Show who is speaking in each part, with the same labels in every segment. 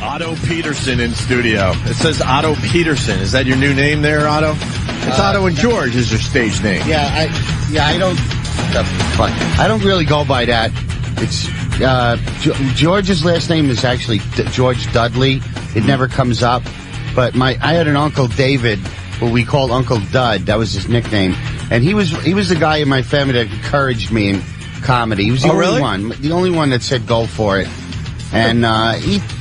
Speaker 1: Otto Peterson in studio. It says Otto Peterson. Is that your new name there, Otto? It's Otto and George is your stage name.
Speaker 2: I don't really go by that. It's George's last name is actually George Dudley. It never comes up. But I had an Uncle David, who we called Uncle Dud. That was his nickname. And he was the guy in my family that encouraged me in comedy. He was the only one that said go for it. And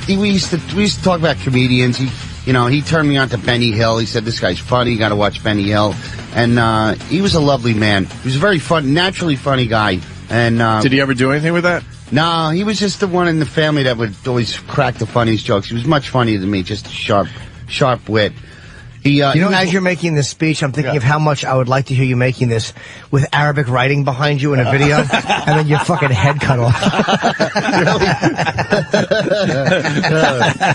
Speaker 2: we used to talk about comedians. He turned me on to Benny Hill. He said, this guy's funny. You got to watch Benny Hill. And he was a lovely man. He was a very naturally funny guy. And
Speaker 1: did he ever do anything with that?
Speaker 2: No, he was just the one in the family that would always crack the funniest jokes. He was much funnier than me, just sharp wit.
Speaker 3: As you're making this speech, I'm thinking of how much I would like to hear you making this with Arabic writing behind you in a video, and then your fucking head cut off.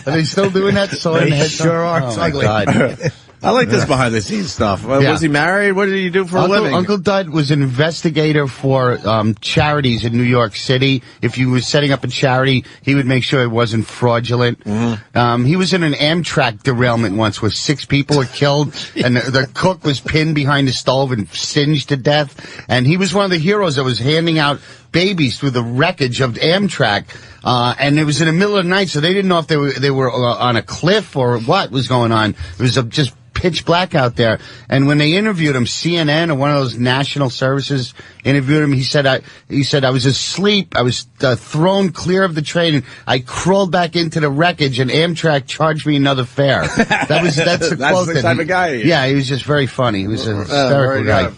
Speaker 2: Are they still doing that?
Speaker 3: They sure are. It's ugly.
Speaker 1: I like this behind-the-scenes stuff. Was he married? What did he do for a living?
Speaker 2: Uncle Dud was an investigator for charities in New York City. If you were setting up a charity, he would make sure it wasn't fraudulent. Mm-hmm. He was in an Amtrak derailment once where 6 people were killed, and the cook was pinned behind the stove and singed to death. And he was one of the heroes that was handing out babies through the wreckage of Amtrak. And it was in the middle of the night, so they didn't know if they were on a cliff or what was going on. It was just pitch black out there. And when they interviewed him, CNN or one of those national services interviewed him, he said I was asleep. I was thrown clear of the train, and I crawled back into the wreckage, and Amtrak charged me another fare. That's the quote.
Speaker 1: That's the type of guy he is.
Speaker 2: Yeah, he was just very funny. He was a hysterical guy.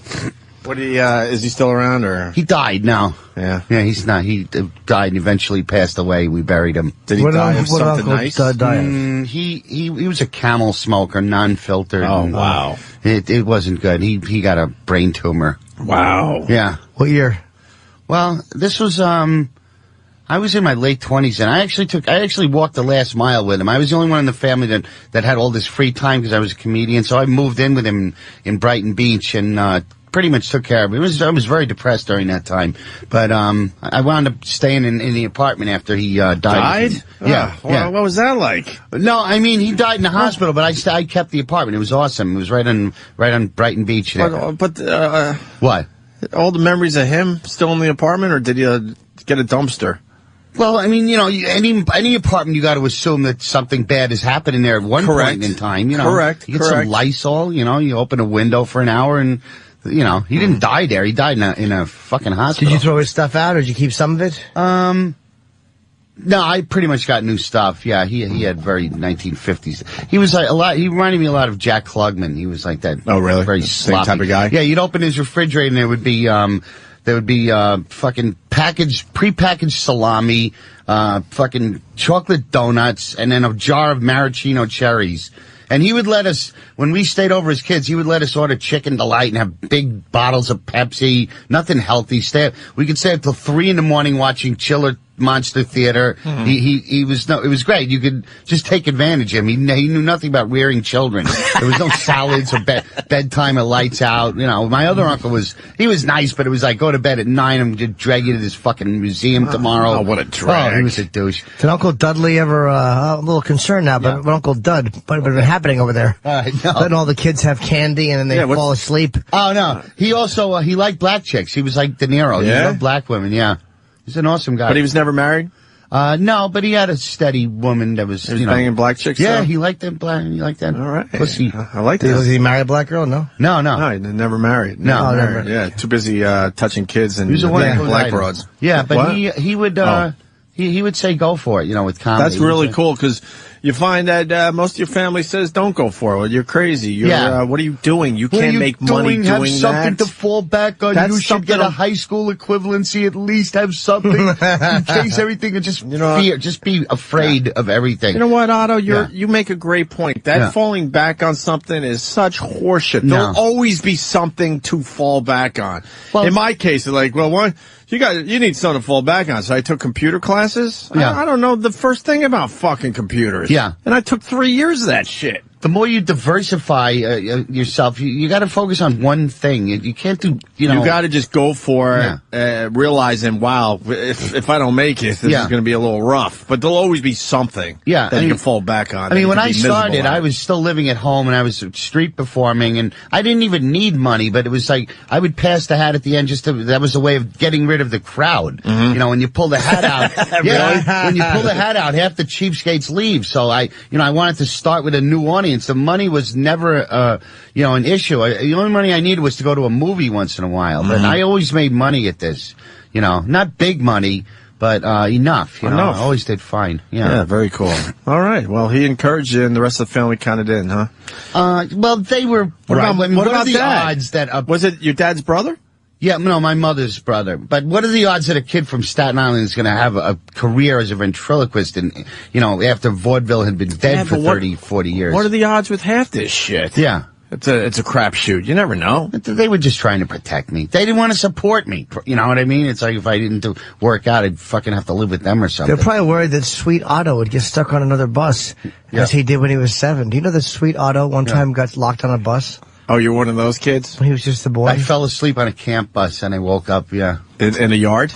Speaker 1: Is he still around, or?
Speaker 2: He died now.
Speaker 1: Yeah,
Speaker 2: he's not. He died and eventually passed away. We buried him.
Speaker 1: Did he die of something nice?
Speaker 2: He was a Camel smoker, non-filtered.
Speaker 1: Oh, wow.
Speaker 2: It wasn't good. He got a brain tumor.
Speaker 1: Wow.
Speaker 2: Yeah.
Speaker 3: What year?
Speaker 2: Well, this was, I was in my late 20s, and I actually walked the last mile with him. I was the only one in the family that had all this free time because I was a comedian, so I moved in with him in Brighton Beach, and, pretty much took care of it. I was very depressed during that time, but I wound up staying in the apartment after he died.
Speaker 1: Died?
Speaker 2: Yeah.
Speaker 1: Well, what was that like?
Speaker 2: No, I mean he died in the hospital, but I kept the apartment. It was awesome. It was right on Brighton Beach.
Speaker 1: But
Speaker 2: what?
Speaker 1: All the memories of him still in the apartment, or did you get a dumpster?
Speaker 2: Well, I mean, any apartment, you got to assume that something bad is happening there at one point in time.
Speaker 1: Correct.
Speaker 2: You get some Lysol. You open a window for an hour and. He didn't die there. He died in a fucking hospital.
Speaker 3: Did you throw his stuff out, or did you keep some of it?
Speaker 2: No, I pretty much got new stuff. Yeah, he had very 1950s. He was like he reminded me a lot of Jack Klugman. He was like that.
Speaker 1: Oh, really?
Speaker 2: Very sloppy
Speaker 1: same type of guy?
Speaker 2: Yeah, you'd open his refrigerator and there would be fucking prepackaged salami, fucking chocolate donuts, and then a jar of maraschino cherries. And he would let us, when we stayed over as kids, he would let us order Chicken Delight and have big bottles of Pepsi, nothing healthy. We could stay up till 3 in the morning watching Chiller Monster Theater. Mm-hmm. It was great. You could just take advantage of him. He knew nothing about rearing children. There was no salads or bedtime or lights out. My other uncle he was nice, but it was like go to bed at 9 and just drag you to this fucking museum tomorrow.
Speaker 1: Oh, what a drag.
Speaker 2: Oh, he was a douche.
Speaker 3: Did Uncle Dudley ever, I'm a little concerned now, but Uncle Dud, what had been happening over there? Letting all the kids have candy and then they fall asleep.
Speaker 2: Oh, no. He also, he liked black chicks. He was like De Niro.
Speaker 1: Yeah?
Speaker 2: He loved black women, yeah. He's an awesome guy.
Speaker 1: But he was never married?
Speaker 2: No, but he had a steady woman that was,
Speaker 1: banging black chicks?
Speaker 2: Yeah,
Speaker 1: though?
Speaker 2: He liked that black, he liked that.
Speaker 1: All right.
Speaker 2: Pussy.
Speaker 1: I like that.
Speaker 3: Was he married a black girl? No?
Speaker 2: No.
Speaker 1: No, he never married.
Speaker 2: No,
Speaker 1: never. Yeah, too busy, touching kids and black broads.
Speaker 2: Yeah, but he would, he would say go for it, with comedy.
Speaker 1: That's really cool, because you find that most of your family says don't go for it. You're crazy. What are you doing? You can't make money doing
Speaker 2: have something to fall back on. You should get a high school equivalency, at least have something in case everything. Just fear. Just be afraid of everything.
Speaker 1: You know what, Otto? You make a great point. That falling back on something is such horseshit. There'll always be something to fall back on. Well, in my case, it's like, you need something to fall back on. So I took computer classes. I don't know the first thing about fucking computers.
Speaker 2: Yeah.
Speaker 1: And I took 3 years of that shit.
Speaker 2: the more you diversify yourself, you got to focus on one thing. You can't do, you
Speaker 1: got to just go for it, realizing, wow, if I don't make it, this is going to be a little rough. But there'll always be something that you can fall back on.
Speaker 2: I mean, when I started, I was still living at home, and I was street performing, and I didn't even need money, but it was like I would pass the hat at the end that was a way of getting rid of the crowd. You know, when you pull the hat out, when you pull the hat out, half the cheapskates leave. So I wanted to start with a new audience. The money was never, an issue. The only money I needed was to go to a movie once in a while. But I always made money at this. You know, not big money, but enough. You know, I always did fine.
Speaker 1: Yeah, very cool. All right. Well, he encouraged you, and the rest of the family kind of didn't, huh?
Speaker 2: Well, they were.
Speaker 1: What about
Speaker 2: the
Speaker 1: Dad?
Speaker 2: odds that
Speaker 1: was it your dad's brother?
Speaker 2: Yeah, no, my mother's brother. But what are the odds that a kid from Staten Island is going to have a career as a ventriloquist and, after vaudeville had been dead for 30, 40 years?
Speaker 1: What are the odds with half this shit?
Speaker 2: Yeah.
Speaker 1: It's a crapshoot. You never know.
Speaker 2: They were just trying to protect me. They didn't want to support me. You know what I mean? It's like if I didn't work out, I'd fucking have to live with them or something.
Speaker 3: They're probably worried that Sweet Otto would get stuck on another bus, as he did when he was 7. Do you know that Sweet Otto one time got locked on a bus?
Speaker 1: Oh, you're one of those kids?
Speaker 3: When he was just a boy?
Speaker 2: I fell asleep on a camp bus and I woke up,
Speaker 1: In a yard?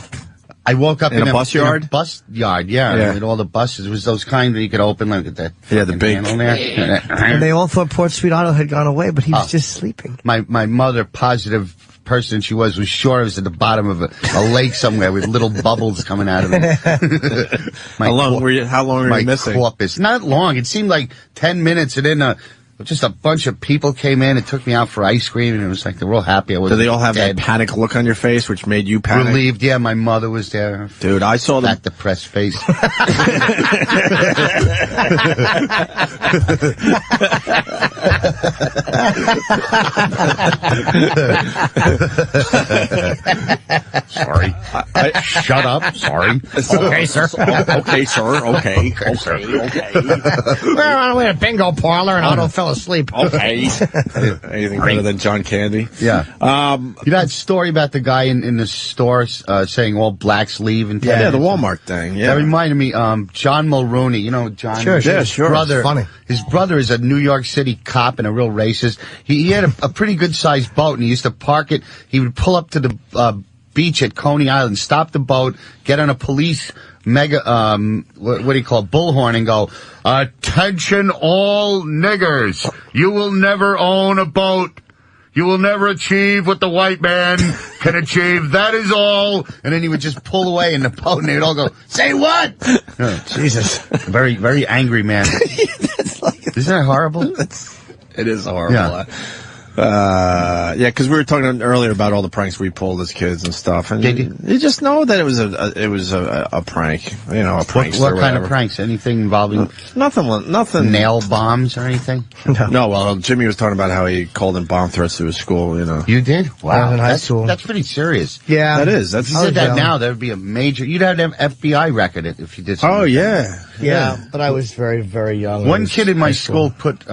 Speaker 2: I woke up in
Speaker 1: a bus yard?
Speaker 2: In a bus yard, yeah. With all the buses. It was those kind that you could open like that.
Speaker 1: Yeah, the big
Speaker 2: handle there.
Speaker 3: And they all thought poor Sweet Otto had gone away, but he was just sleeping.
Speaker 2: My mother, positive person she was sure it was at the bottom of a lake somewhere with little bubbles coming out of it.
Speaker 1: How long were you missing?
Speaker 2: My corpus. Not long. It seemed like 10 minutes and then just a bunch of people came in and took me out for ice cream, and it was like they were all happy I wasn't
Speaker 1: dead. Did they all have
Speaker 2: that
Speaker 1: panic look on your face, which made you panic?
Speaker 2: Relieved, yeah. My mother was there.
Speaker 1: Dude, I saw them.
Speaker 2: That depressed face.
Speaker 4: Sorry.
Speaker 2: Shut up. Sorry.
Speaker 4: Okay, sir.
Speaker 1: Okay, sir. Okay.
Speaker 3: Well, we had a bingo parlor and Otto fell asleep.
Speaker 1: Okay. Anything better than John Candy?
Speaker 2: Yeah. That story about the guy in the store saying all blacks leave and
Speaker 1: the Walmart thing. Yeah.
Speaker 2: That reminded me, John Mulrooney. You know John?
Speaker 3: Sure.
Speaker 2: Brother,
Speaker 3: funny.
Speaker 2: His brother is a New York City cop and a real racist. He had a pretty good sized boat and he used to park it. He would pull up to the beach at Coney Island, stop the boat, get on a police mega, what do you call it, bullhorn and go, "Attention all niggers, you will never own a boat. You will never achieve what the white man can achieve. That is all." And then he would just pull away in the boat and they would all go, "Say what?"
Speaker 3: Jesus.
Speaker 2: Very, very angry man. Isn't that horrible?
Speaker 1: It is horrible. Yeah. Because we were talking earlier about all the pranks we pulled as kids and stuff, and you just know that it was a prank, a prank.
Speaker 2: What kind of pranks? Anything involving
Speaker 1: nothing,
Speaker 2: nail bombs or anything?
Speaker 1: No. Well, Jimmy was talking about how he called in bomb threats to his school.
Speaker 2: You did? Wow,
Speaker 3: in high school.
Speaker 2: That's pretty serious.
Speaker 3: Yeah,
Speaker 1: that is.
Speaker 2: If you did that now, there would be a major. You'd have to have FBI record it if you did something.
Speaker 1: Oh yeah.
Speaker 3: But I was very, very young.
Speaker 2: One kid in my school put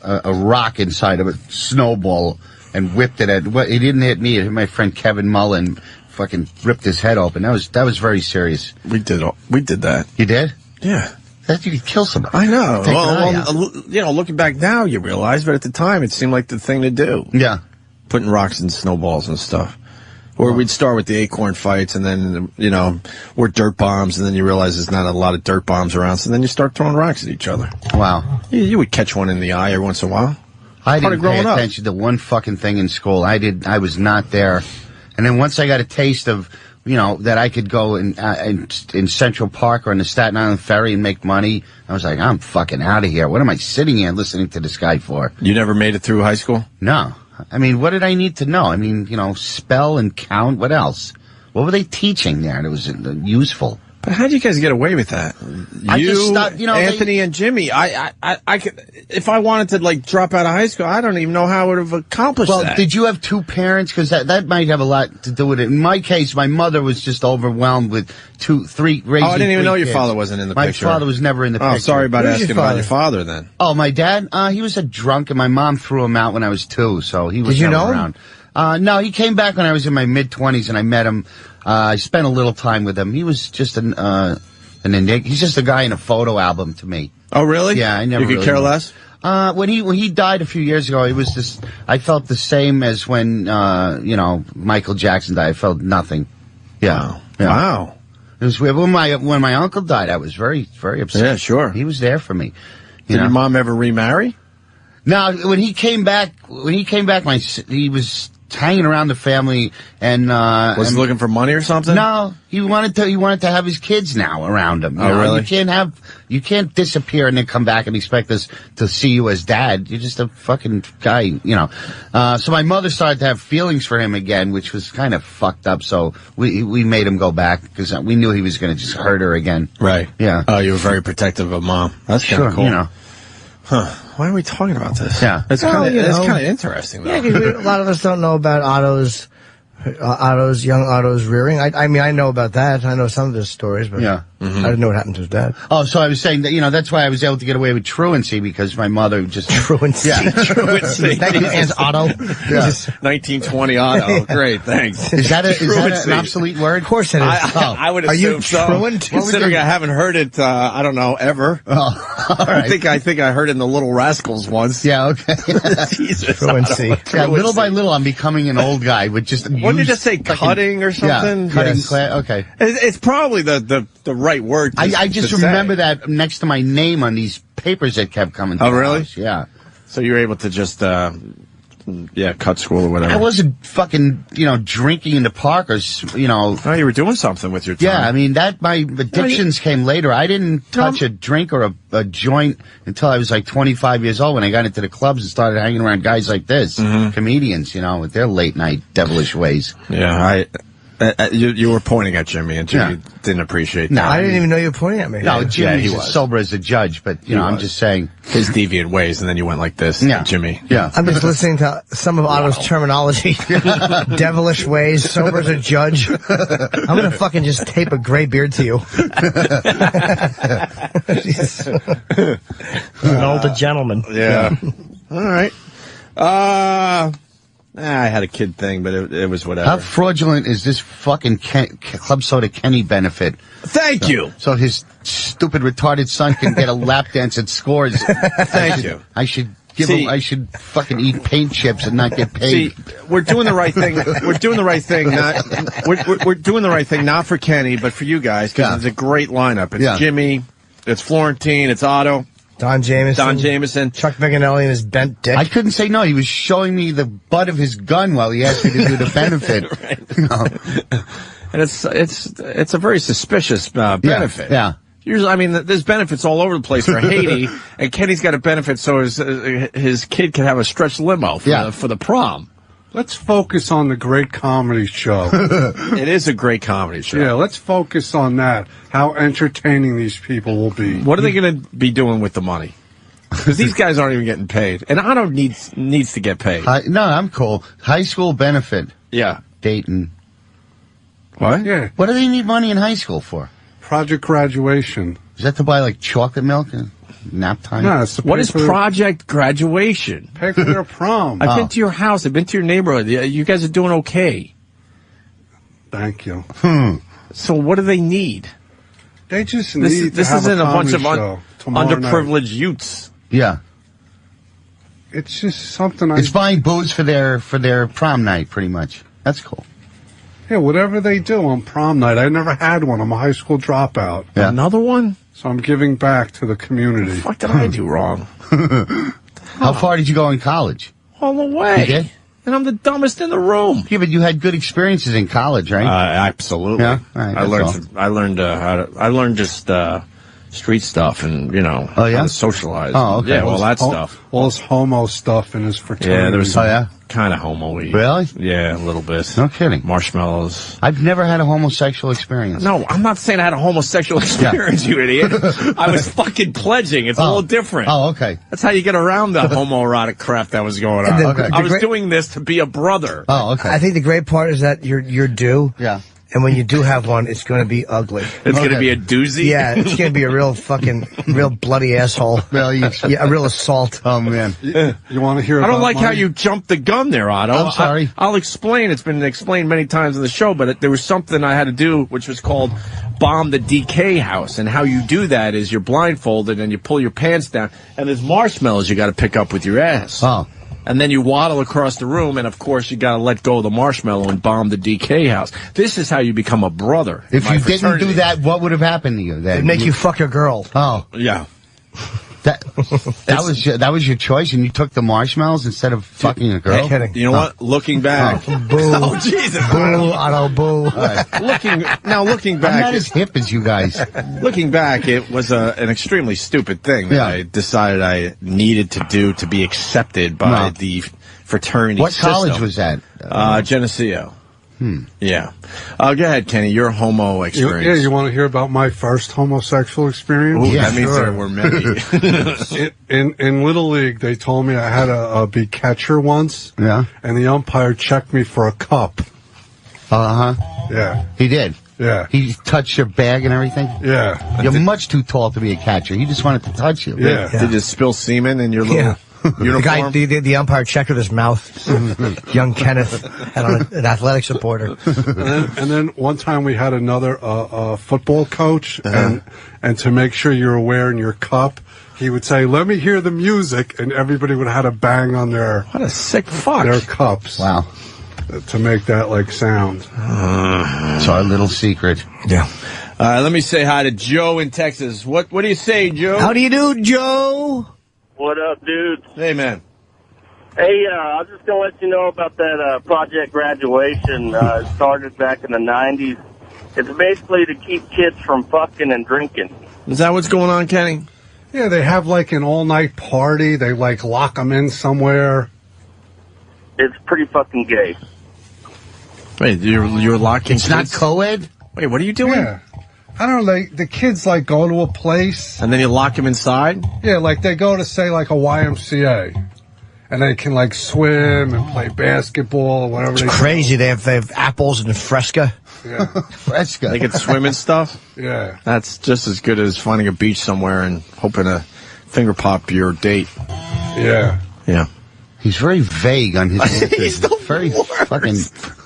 Speaker 2: a rock inside of a snowball and whipped it at. Well, he didn't hit me. It hit my friend Kevin Mullen. Fucking ripped his head open. That was very serious.
Speaker 1: We did that.
Speaker 2: You did?
Speaker 1: Yeah.
Speaker 2: That you could kill somebody.
Speaker 1: I know. Well, looking back now, you realize, but at the time, it seemed like the thing to do.
Speaker 2: Yeah.
Speaker 1: Putting rocks in snowballs and stuff. Or we'd start with the acorn fights, and then, we're dirt bombs, and then you realize there's not a lot of dirt bombs around, so then you start throwing rocks at each other.
Speaker 2: Wow.
Speaker 1: You would catch one in the eye every once in a while.
Speaker 2: I didn't pay attention to one fucking thing in school. I was not there. And then once I got a taste of, that I could go in Central Park or in the Staten Island Ferry and make money, I was like, I'm fucking out of here. What am I sitting here listening to this guy for?
Speaker 1: You never made it through high school?
Speaker 2: No. I mean, what did I need to know? I mean, spell and count. What else? What were they teaching there that was useful?
Speaker 1: But how did you guys get away with that? Anthony and Jimmy. I could, if I wanted to drop out of high school, I don't even know how I would have accomplished that.
Speaker 2: Well, did you have two parents? Because that might have a lot to do with it. In my case, my mother was just overwhelmed with 2, 3 raising.
Speaker 1: Oh, I didn't even know
Speaker 2: kids.
Speaker 1: your father wasn't in the picture.
Speaker 2: My father was never in the picture.
Speaker 1: Oh, sorry about asking about your father then.
Speaker 2: Oh, my dad? He was a drunk, and my mom threw him out when I was 2, so he was never around. No, he came back when I was in my mid-20s, and I met him. I spent a little time with him. He was just he's just a guy in a photo album to me.
Speaker 1: Oh, really?
Speaker 2: Yeah, I never.
Speaker 1: You could care less?
Speaker 2: When he died a few years ago, it was this. I felt the same as when Michael Jackson died. I felt nothing. Yeah.
Speaker 1: Wow.
Speaker 2: Yeah.
Speaker 1: Wow.
Speaker 2: It was weird. When my uncle died, I was very, very upset.
Speaker 1: Yeah, sure.
Speaker 2: He was there for me.
Speaker 1: Did your mom ever remarry?
Speaker 2: No, when he came back, he was hanging around the family and
Speaker 1: was he looking for money or something?
Speaker 2: No, he wanted to have his kids now around him.
Speaker 1: Really?
Speaker 2: You can't disappear and then come back and expect us to see you as dad. You're just a fucking guy, So my mother started to have feelings for him again, which was kind of fucked up. So we made him go back because we knew he was going to just hurt her again.
Speaker 1: Right.
Speaker 2: Yeah.
Speaker 1: Oh, you were very protective of mom. That's kind of cool. Huh. Why are we talking about this?
Speaker 2: Yeah.
Speaker 1: It's kind of interesting, though.
Speaker 3: Yeah, because a lot of us don't know about young Otto's rearing. I mean, I know about that. I know some of his stories, but I didn't know what happened to his dad.
Speaker 2: Oh, so I was saying that, that's why I was able to get away with truancy, because my mother just...
Speaker 3: Truancy.
Speaker 2: Yeah.
Speaker 1: Truancy.
Speaker 3: Thank you, Aunt Otto.
Speaker 2: Yeah.
Speaker 1: 1920 Otto. Great, thanks.
Speaker 2: Is that an obsolete word?
Speaker 3: Of course it is.
Speaker 1: I would assume
Speaker 3: Are you
Speaker 1: so.
Speaker 3: truant?
Speaker 1: Considering I haven't heard it, I don't know, ever.
Speaker 2: Oh, all right.
Speaker 1: I think I heard it in the Little Rascals once.
Speaker 2: Yeah, okay.
Speaker 1: Jesus.
Speaker 3: Truancy.
Speaker 2: Yeah, little by little, I'm becoming an old guy with just...
Speaker 1: What did you just say, cutting or something?
Speaker 2: Yeah, cutting
Speaker 3: Yes.
Speaker 2: okay.
Speaker 1: It's probably the right word
Speaker 2: I just remember that next to my name on these papers that kept coming through.
Speaker 1: Oh, really?
Speaker 2: The house. Yeah.
Speaker 1: So you were able to just, cut school or whatever.
Speaker 2: I wasn't fucking, drinking in the park or,
Speaker 1: Oh, you were doing something with your time.
Speaker 2: Yeah, I mean, my addictions came later. I didn't touch a drink or a joint until I was like 25 years old when I got into the clubs and started hanging around guys like this, comedians, with their late night devilish ways.
Speaker 1: Yeah, you were pointing at Jimmy, and Jimmy didn't appreciate that.
Speaker 3: No, I didn't even know you were pointing at me.
Speaker 2: No, Jimmy's
Speaker 1: he
Speaker 2: as
Speaker 1: was.
Speaker 2: sober as a judge, but, I'm just saying.
Speaker 1: His deviant ways, and then you went like this, Jimmy.
Speaker 2: Yeah.
Speaker 3: I'm just listening to some of Otto's terminology. Devilish ways, sober as a judge. I'm going to fucking just tape a gray beard to you. An older gentleman.
Speaker 1: Yeah. All right. I had a kid thing, but it was whatever.
Speaker 2: How fraudulent is this fucking Club Soda Kenny benefit?
Speaker 1: Thank you.
Speaker 2: So his stupid retarded son can get a lap dance at Scores.
Speaker 1: Thank you.
Speaker 2: I should fucking eat paint chips and not get paid.
Speaker 1: See, we're doing the right thing. We're doing the right thing. We're doing the right thing, not for Kenny, but for you guys, because it's a great lineup. It's Jimmy, it's Florentine, it's Otto.
Speaker 3: Don Jameson. Chuck Viganelli and his bent dick.
Speaker 2: I couldn't say no. He was showing me the butt of his gun while he asked me to do the benefit.
Speaker 1: And it's a very suspicious benefit.
Speaker 2: Yeah.
Speaker 1: Usually, I mean, there's benefits all over the place for Haiti, and Kenny's got a benefit so his kid can have a stretched limo for the prom.
Speaker 5: Let's focus on the great comedy show.
Speaker 1: It is a great comedy show.
Speaker 5: Yeah, let's focus on that. How entertaining these people will be.
Speaker 1: What are they going to be doing with the money? Because these guys aren't even getting paid. And Otto needs to get paid.
Speaker 2: No, I'm cool. High school benefit.
Speaker 1: Yeah.
Speaker 2: Dayton.
Speaker 1: What?
Speaker 5: Yeah.
Speaker 2: What do they need money in high school for?
Speaker 5: Project graduation.
Speaker 2: Is that to buy, like, chocolate milk and nap time?
Speaker 5: No, it's to
Speaker 1: What is project graduation?
Speaker 5: Pay for their prom.
Speaker 1: I've been to your house. I've been to your neighborhood. You guys are doing okay.
Speaker 5: Thank you.
Speaker 1: So what do they need?
Speaker 5: They just need
Speaker 1: This
Speaker 5: to have
Speaker 1: isn't a bunch
Speaker 5: comedy
Speaker 1: of
Speaker 5: show tomorrow
Speaker 1: underprivileged
Speaker 5: night.
Speaker 1: youths.
Speaker 2: Yeah.
Speaker 5: It's just something
Speaker 2: It's buying booze for their prom night, pretty much. That's cool.
Speaker 5: Yeah, whatever they do on prom night. I never had one. I'm a high school dropout.
Speaker 2: Yeah.
Speaker 1: Another one?
Speaker 5: So I'm giving back to the community.
Speaker 1: What the fuck did I do wrong?
Speaker 2: How far did you go in college?
Speaker 1: All the way.
Speaker 2: You did?
Speaker 1: And I'm the dumbest in the room.
Speaker 2: Yeah, but you had good experiences in college, right?
Speaker 1: Absolutely.
Speaker 2: Yeah? All right,
Speaker 1: I learned just street stuff and how to socialize.
Speaker 2: Oh, okay.
Speaker 1: Yeah, all that stuff.
Speaker 5: All this homo stuff in his fraternity.
Speaker 1: Yeah, there was
Speaker 2: Oh,
Speaker 1: kind of homo-y.
Speaker 2: Really?
Speaker 1: Yeah, a little bit.
Speaker 2: No kidding.
Speaker 1: Marshmallows.
Speaker 2: I've never had a homosexual experience.
Speaker 1: No, I'm not saying I had a homosexual experience, you idiot. I was fucking pledging. It's a little different.
Speaker 2: Oh, okay.
Speaker 1: That's how you get around the homoerotic crap that was going on.
Speaker 3: Okay.
Speaker 1: I was doing this to be a brother.
Speaker 2: Oh, okay.
Speaker 3: I think the great part is that you're due.
Speaker 2: Yeah.
Speaker 3: And when you do have one, it's going to be ugly.
Speaker 1: It's going to be a doozy?
Speaker 3: Yeah, it's going to be a real bloody asshole. Yeah, a real assault.
Speaker 2: Oh, man.
Speaker 5: You want to hear
Speaker 1: I
Speaker 5: about
Speaker 1: don't like how you jumped the gun there, Otto.
Speaker 2: I'm sorry.
Speaker 1: I'll explain. It's been explained many times in the show, but there was something I had to do, which was called bomb the DK house. And how you do that is you're blindfolded and you pull your pants down, and there's marshmallows you got to pick up with your ass.
Speaker 2: Oh.
Speaker 1: And then you waddle across the room, and of course you got to let go of the marshmallow and bomb the DK house. This is how you become a brother.
Speaker 2: If you didn't do that, what would have happened to you then?
Speaker 3: It'd make you fuck a girl.
Speaker 2: Oh.
Speaker 1: Yeah.
Speaker 2: That was your choice, and you took the marshmallows instead of fucking a girl?
Speaker 3: Kidding.
Speaker 1: You know what? Looking back.
Speaker 3: Boo.
Speaker 1: Oh, Jesus.
Speaker 3: Boo, Otto, boo.
Speaker 1: Looking back.
Speaker 2: I'm not as hip as you guys.
Speaker 1: Looking back, it was an extremely stupid thing that I decided I needed to do to be accepted by the fraternity
Speaker 2: What
Speaker 1: system.
Speaker 2: college was that?
Speaker 1: Geneseo. Yeah. Go ahead, Kenny. Your homo experience.
Speaker 5: You want to hear about my first homosexual experience?
Speaker 1: Ooh, that means there were many.
Speaker 5: in Little League, they told me I had to be catcher once.
Speaker 2: Yeah.
Speaker 5: And the umpire checked me for a cup.
Speaker 2: Uh-huh.
Speaker 5: Yeah.
Speaker 2: He did.
Speaker 5: Yeah.
Speaker 2: He touched your bag and everything?
Speaker 5: Yeah.
Speaker 2: You're much too tall to be a catcher. He just wanted to touch you.
Speaker 5: Yeah.
Speaker 1: Did you spill semen in your little uniform?
Speaker 3: The umpire checked with his mouth. Young Kenneth had on an athletic supporter.
Speaker 5: And then one time we had another football coach, and to make sure you're wearing your cup, he would say, "Let me hear the music," and everybody would have to bang on their
Speaker 1: What a sick fuck.
Speaker 5: their cups.
Speaker 2: Wow.
Speaker 5: To make that sound.
Speaker 2: It's our little secret.
Speaker 3: Yeah.
Speaker 1: Let me say hi to Joe in Texas. What do you say, Joe?
Speaker 3: How do you do, Joe?
Speaker 6: What up, dudes?
Speaker 1: Hey, man.
Speaker 6: Hey, I was just going to let you know about that Project Graduation. It started back in the 90s. It's basically to keep kids from fucking and drinking.
Speaker 1: Is that what's going on, Kenny?
Speaker 5: Yeah, they have an all-night party. They lock them in somewhere.
Speaker 6: It's pretty fucking gay.
Speaker 1: Wait, you're locking
Speaker 2: It's not
Speaker 1: kids?
Speaker 2: co-ed?
Speaker 1: Wait, what are you doing?
Speaker 5: Yeah. I don't know, the kids go to a place.
Speaker 1: And then you lock them inside?
Speaker 5: Yeah, they go to say a YMCA. And they can swim and play basketball or whatever.
Speaker 3: It's crazy. They have apples and Fresca.
Speaker 5: Yeah.
Speaker 2: Fresca.
Speaker 1: They can swim and stuff?
Speaker 5: Yeah.
Speaker 1: That's just as good as finding a beach somewhere and hoping to finger pop your date.
Speaker 5: Yeah.
Speaker 1: Yeah.
Speaker 2: He's very vague on his answers.
Speaker 1: He's the
Speaker 2: very fucking...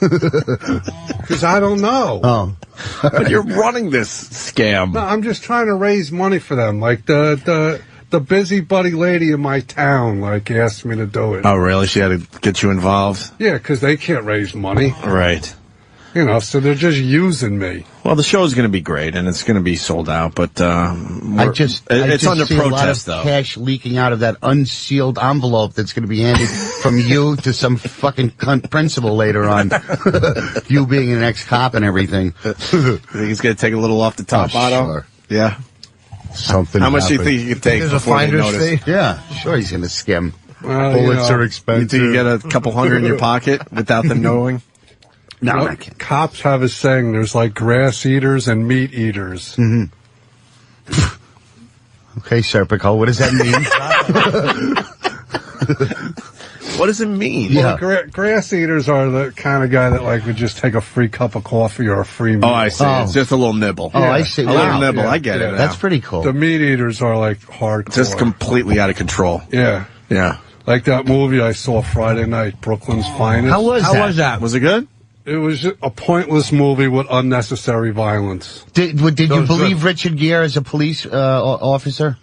Speaker 5: Because I don't know.
Speaker 2: Oh.
Speaker 1: But you're running this scam.
Speaker 5: No, I'm just trying to raise money for them. The busybody lady in my town, asked me to do it.
Speaker 1: Oh, really? She had to get you involved?
Speaker 5: Yeah, because they can't raise money.
Speaker 1: Right.
Speaker 5: So they're just using me.
Speaker 1: Well, the show's going to be great, and it's going to be sold out, but it's
Speaker 2: I
Speaker 1: under
Speaker 2: see
Speaker 1: protest,
Speaker 2: a lot of
Speaker 1: though.
Speaker 2: cash leaking out of that unsealed envelope that's going to be handed from you to some fucking cunt principal later on. You being an ex-cop and everything.
Speaker 1: You think he's going to take a little off the top, Otto?
Speaker 2: Sure.
Speaker 1: Yeah.
Speaker 2: Something.
Speaker 1: How much do you
Speaker 2: happened.
Speaker 1: think you can take
Speaker 3: There's a
Speaker 1: before they
Speaker 3: finder's
Speaker 1: notice?
Speaker 3: fee.
Speaker 2: Yeah, sure he's going to skim.
Speaker 5: Well,
Speaker 2: Bullets are
Speaker 1: You
Speaker 2: expensive.
Speaker 1: think you get a couple hundred in your pocket without them knowing?
Speaker 2: No,
Speaker 5: Well,
Speaker 2: I can't.
Speaker 5: cops have a saying, there's grass eaters and meat eaters.
Speaker 2: Mm-hmm. Okay, Serpico, what does that mean?
Speaker 1: What does it mean?
Speaker 2: Yeah.
Speaker 5: Well, grass eaters are the kind of guy that would just take a free cup of coffee or a free meal.
Speaker 1: Oh, I see.
Speaker 2: Oh.
Speaker 1: It's just a little nibble.
Speaker 2: Oh, I see.
Speaker 1: A little
Speaker 2: Wow.
Speaker 1: nibble.
Speaker 5: Yeah,
Speaker 1: I get it
Speaker 5: yeah.
Speaker 1: now.
Speaker 2: That's pretty cool.
Speaker 5: The meat eaters are hardcore.
Speaker 1: Just completely out of control.
Speaker 5: Yeah.
Speaker 1: Yeah.
Speaker 5: Like that movie I saw Friday night, Brooklyn's Finest.
Speaker 3: How was that?
Speaker 1: Was it good?
Speaker 5: It was just a pointless movie with unnecessary violence.
Speaker 2: Did you
Speaker 5: was
Speaker 2: believe
Speaker 5: good.
Speaker 2: Richard Gere as a police officer?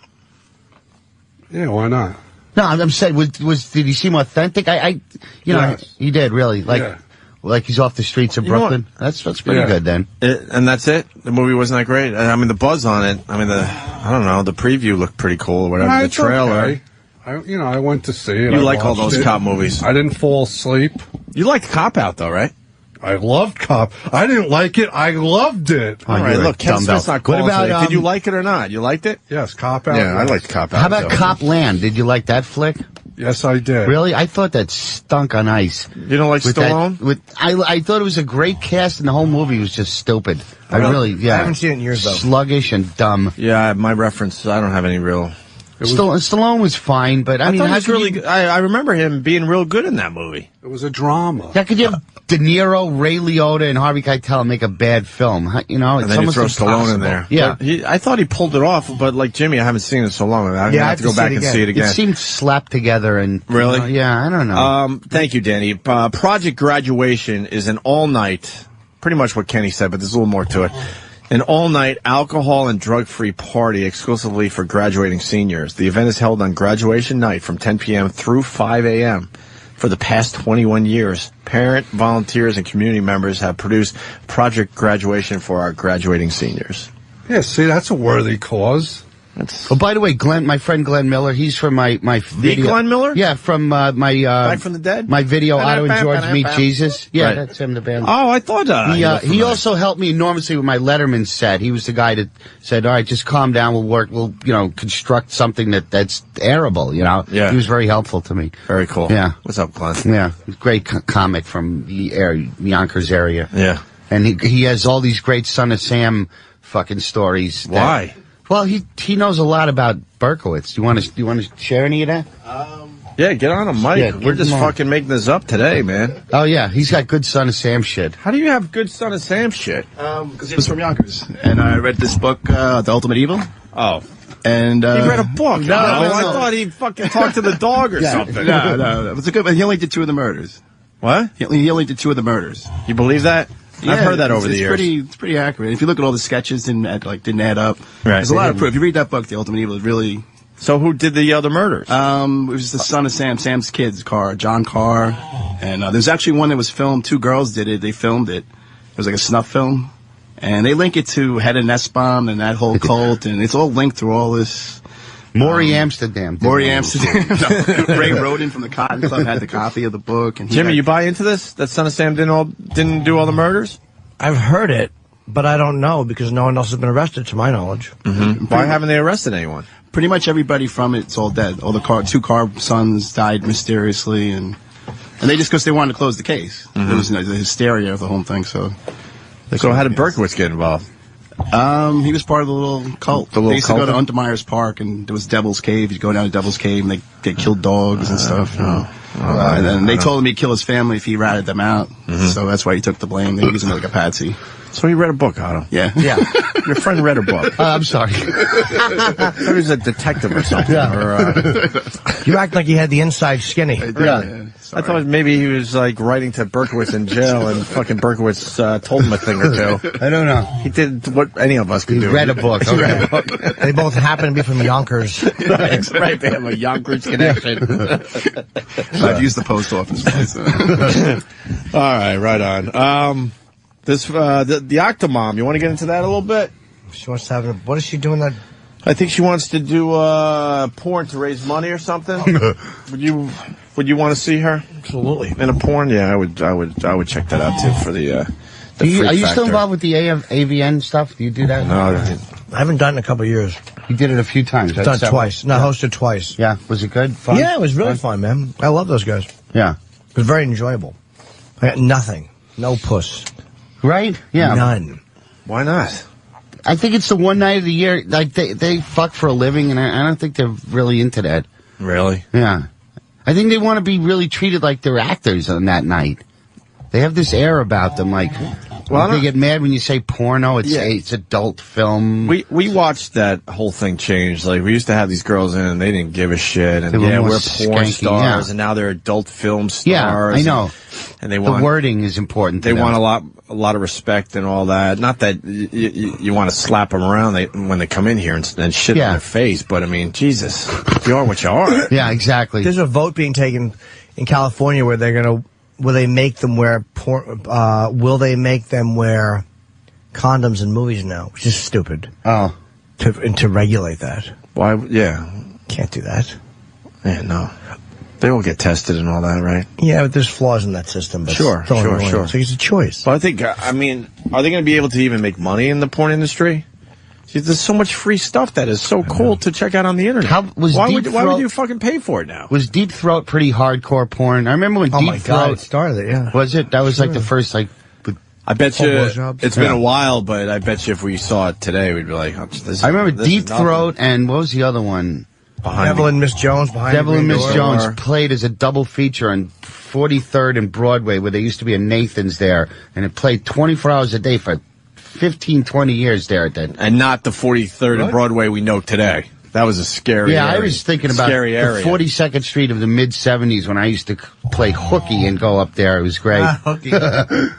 Speaker 5: Yeah, why not?
Speaker 2: No, I'm saying, did he seem authentic?
Speaker 5: Yes.
Speaker 2: He did, really.
Speaker 5: Yeah.
Speaker 2: Like he's off the streets of
Speaker 1: You know
Speaker 2: Brooklyn. That's pretty good then.
Speaker 1: And that's it? The movie wasn't that great? I mean, the buzz on it, I don't know, the preview looked pretty cool or whatever. The
Speaker 5: It's
Speaker 1: trailer.
Speaker 5: okay. I went to see it.
Speaker 1: You
Speaker 5: I
Speaker 1: like all
Speaker 5: watched
Speaker 1: those
Speaker 5: it.
Speaker 1: cop movies.
Speaker 5: I didn't fall asleep.
Speaker 1: You liked Cop Out, though, right?
Speaker 5: I loved Cop. I didn't like it. I loved it.
Speaker 2: Oh,
Speaker 1: All right,
Speaker 2: you're a
Speaker 1: look, Ken
Speaker 2: dumbbell.
Speaker 1: Smith's not calling
Speaker 2: What about,
Speaker 1: today. Did you like it or not? You liked it?
Speaker 5: Yes, Cop Out.
Speaker 1: Yeah, I
Speaker 5: yes.
Speaker 1: liked Cop Out.
Speaker 2: How about
Speaker 1: though.
Speaker 2: Cop Land? Did you like that flick?
Speaker 5: Yes, I did.
Speaker 2: Really? I thought that stunk on ice.
Speaker 1: You don't like
Speaker 2: With
Speaker 1: Stallone?
Speaker 2: I thought it was a great cast, and the whole movie was just stupid. I
Speaker 3: haven't seen it in years, though.
Speaker 2: Sluggish and dumb.
Speaker 1: Yeah, my reference, I don't have any real
Speaker 2: Stallone was fine, but I mean,
Speaker 1: thought he was really good. I remember him being real good in that movie.
Speaker 5: It was a drama.
Speaker 2: How could you have De Niro, Ray Liotta, and Harvey Keitel make a bad film? You know,
Speaker 1: and then you throw Stallone in there.
Speaker 2: Yeah.
Speaker 1: I thought he pulled it off, but like Jimmy, I haven't seen it so long. I'm gonna have to go back and see it again.
Speaker 2: It seemed slapped together and...
Speaker 1: Really?
Speaker 2: Yeah, I don't know.
Speaker 1: Thank you, Danny. Project Graduation is an all-night, pretty much what Kenny said, but there's a little more to it. An all-night alcohol and drug-free party exclusively for graduating seniors. The event is held on graduation night from 10 p.m. through 5 a.m. For the past 21 years, parent, volunteers, and community members have produced Project Graduation for our graduating seniors.
Speaker 5: Yeah, see, that's a worthy cause.
Speaker 2: Oh, by the way, my friend Glenn Miller, he's from my video.
Speaker 1: The Glenn Miller?
Speaker 2: Yeah, from my
Speaker 1: Guy from the Dead?
Speaker 2: My video, Otto and George Meet Jesus. Yeah, that's him, the band.
Speaker 1: Oh, I thought
Speaker 2: he also helped me enormously with my Letterman set. He was the guy that said, all right, just calm down, we'll construct something that's airable, you know?
Speaker 1: Yeah.
Speaker 2: He was very helpful to me.
Speaker 1: Very cool.
Speaker 2: Yeah.
Speaker 1: What's up, Glenn?
Speaker 2: Yeah, great comic from the Yonkers area.
Speaker 1: Yeah.
Speaker 2: And he has all these great Son of Sam fucking stories.
Speaker 1: Why?
Speaker 2: Well, he knows a lot about Berkowitz. Do you want to share any of that?
Speaker 1: Yeah, get on a mic.
Speaker 2: Yeah,
Speaker 1: we're just fucking making this up today, man.
Speaker 2: Oh yeah, he's got good Son of Sam shit.
Speaker 1: How do you have good Son of Sam shit?
Speaker 7: Because he was from Yonkers, and I read this book, The Ultimate Evil.
Speaker 1: Oh.
Speaker 7: And
Speaker 1: he read a book.
Speaker 2: No,
Speaker 1: I thought he fucking talked to the dog or something.
Speaker 7: No. It was a good. He only did 2 of the murders.
Speaker 1: What?
Speaker 7: He only did 2 of the murders.
Speaker 1: You believe that?
Speaker 7: Yeah,
Speaker 1: I've heard that over the years.
Speaker 7: It's pretty accurate. If you look at all the sketches, didn't add up.
Speaker 1: Right.
Speaker 7: There's a lot of proof. If you read that book, The Ultimate Evil, it really.
Speaker 1: So who did the other murders?
Speaker 7: It was the son of Sam's kid's car, John Carr, and there's actually one that was filmed. 2 girls did it. They filmed it. It was like a snuff film, and they link it to Hedda Nussbaum and that whole cult, and it's all linked through all this.
Speaker 2: Maury Amsterdam.
Speaker 7: Ray Roden from the Cotton Club had the copy of the book. And
Speaker 1: Jimmy, you buy into this? That Son of Sam didn't do all the murders?
Speaker 3: I've heard it, but I don't know because no one else has been arrested, to my knowledge.
Speaker 1: Mm-hmm. Why haven't they arrested anyone?
Speaker 7: Pretty much everybody from it's all dead. All the 2 car sons died mysteriously, and they just because they wanted to close the case.
Speaker 1: Mm-hmm.
Speaker 7: It was the hysteria of the whole thing. So
Speaker 1: how did Berkowitz get involved?
Speaker 7: He was part of the little cult. They used to go to Untermeyer's Park, and there was Devil's Cave. You'd go down to Devil's Cave, and they killed dogs and stuff. And then they told him he'd kill his family if he ratted them out. Mm-hmm. So that's why he took the blame. They used him like a patsy.
Speaker 1: So he read a book, Otto.
Speaker 7: Yeah.
Speaker 1: Your friend read a book.
Speaker 2: I'm sorry.
Speaker 1: I thought he was a detective or something.
Speaker 3: Yeah. You act like he had the inside skinny.
Speaker 1: Yeah. I thought maybe he was like writing to Berkowitz in jail, and fucking Berkowitz told him a thing or 2.
Speaker 2: I don't know.
Speaker 1: He did what any of us could do.
Speaker 2: He read a book.
Speaker 1: He read a book.
Speaker 3: They both happen to be from Yonkers.
Speaker 1: Right, they have a Yonkers connection.
Speaker 7: I've used the post office.
Speaker 1: All right on. The Octomom. You want to get into that a little bit?
Speaker 3: She wants to have. What is she doing? That
Speaker 1: I think she wants to do porn to raise money or something. Would you want to see her?
Speaker 3: Absolutely.
Speaker 1: In a porn? Yeah, I would check that out too for the
Speaker 2: are you still involved with the AVN stuff? Do you do that?
Speaker 1: No,
Speaker 3: I haven't done it in a couple of years.
Speaker 2: You did it a few times. Right?
Speaker 3: Done twice. No, hosted twice.
Speaker 2: Yeah. Was it good? Fun?
Speaker 3: Yeah, it was really fun, man. I love those guys.
Speaker 2: Yeah.
Speaker 3: It was very enjoyable. I got nothing. No puss.
Speaker 2: Right? Yeah.
Speaker 3: None.
Speaker 1: Why not?
Speaker 2: I think it's the one night of the year, like, they fuck for a living, and I don't think they're really into that.
Speaker 1: Really?
Speaker 2: Yeah. I think they want to be really treated like they're actors on that night. They have this air about them, like, they get mad when you say porno, it's adult film.
Speaker 1: We watched that whole thing change. Like, we used to have these girls in, and they didn't give a shit, and we're porn
Speaker 2: skanky,
Speaker 1: stars, and now they're adult film stars.
Speaker 2: Yeah, I know.
Speaker 1: And they want
Speaker 2: the wording is important.
Speaker 1: They want a lot of respect and all that. Not that you want to slap them around when they come in here and shit in their face, but I mean, Jesus, you are what you are.
Speaker 2: Yeah, exactly.
Speaker 3: There's a vote being taken in California where will they make them wear will they make them wear condoms in movies now, which is stupid.
Speaker 2: Oh,
Speaker 3: to regulate that.
Speaker 1: Why? Yeah,
Speaker 3: can't do that.
Speaker 1: Yeah, no. They all get tested and all that, right?
Speaker 3: Yeah, but there's flaws in that system. But
Speaker 1: sure.
Speaker 3: So it's a choice.
Speaker 1: But I think, are they going to be able to even make money in the porn industry? See, there's so much free stuff that is so cool to check out on the internet. Why would you fucking pay for it now?
Speaker 2: Was Deep Throat pretty hardcore porn? I remember when Deep Throat
Speaker 3: it started it, yeah.
Speaker 2: Was it? That was like the first, like...
Speaker 1: I bet you it's been a while, but I bet you if we saw it today, we'd be like,
Speaker 2: I remember Deep Throat and what was the other one?
Speaker 3: Devil and Miss Jones behind
Speaker 2: Devil and Miss
Speaker 3: door.
Speaker 2: Jones played as a double feature on 43rd and Broadway, where there used to be a Nathan's there, and it played 24 hours a day for 15, 20 years there.
Speaker 1: And not the 43rd and Broadway we know today. That was a scary area.
Speaker 2: I was thinking about the 42nd Street of the mid-'70s when I used to play hooky and go up there. It was great.
Speaker 3: Hooky.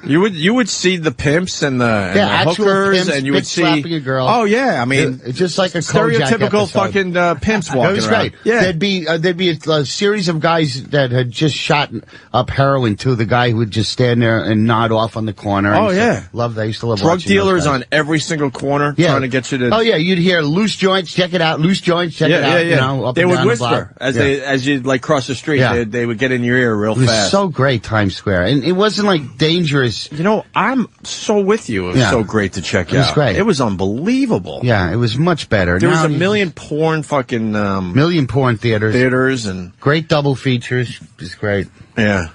Speaker 1: You would see the pimps and the
Speaker 2: actual
Speaker 1: hookers,
Speaker 2: pimps,
Speaker 1: and you would see
Speaker 2: slapping a girl.
Speaker 1: Oh yeah, I mean,
Speaker 2: it's just like a
Speaker 1: stereotypical fucking pimps walking
Speaker 2: It was
Speaker 1: around.
Speaker 2: great.
Speaker 1: Yeah,
Speaker 2: there'd be a series of guys that had just shot up heroin too. The guy who would just stand there and nod off on the corner.
Speaker 1: Oh yeah,
Speaker 2: I used to love
Speaker 1: drug
Speaker 2: watching
Speaker 1: dealers
Speaker 2: those guys.
Speaker 1: on every single corner trying to get you to.
Speaker 2: Oh yeah, you'd hear loose joints. Check it out, loose joints. Check it out.
Speaker 1: Yeah.
Speaker 2: You know, up
Speaker 1: they
Speaker 2: and
Speaker 1: would
Speaker 2: down the
Speaker 1: whisper
Speaker 2: block.
Speaker 1: as you like cross the street.
Speaker 2: Yeah.
Speaker 1: They would get in your ear real
Speaker 2: It was
Speaker 1: fast.
Speaker 2: so great, Times Square, and it wasn't like dangerous.
Speaker 1: You know, I'm so with you. It was so great to check out.
Speaker 2: It was great.
Speaker 1: It was unbelievable.
Speaker 2: Yeah, it was much better.
Speaker 1: There was a million porn fucking
Speaker 2: million porn theaters
Speaker 1: and
Speaker 2: great double features. It was great.
Speaker 1: Yeah.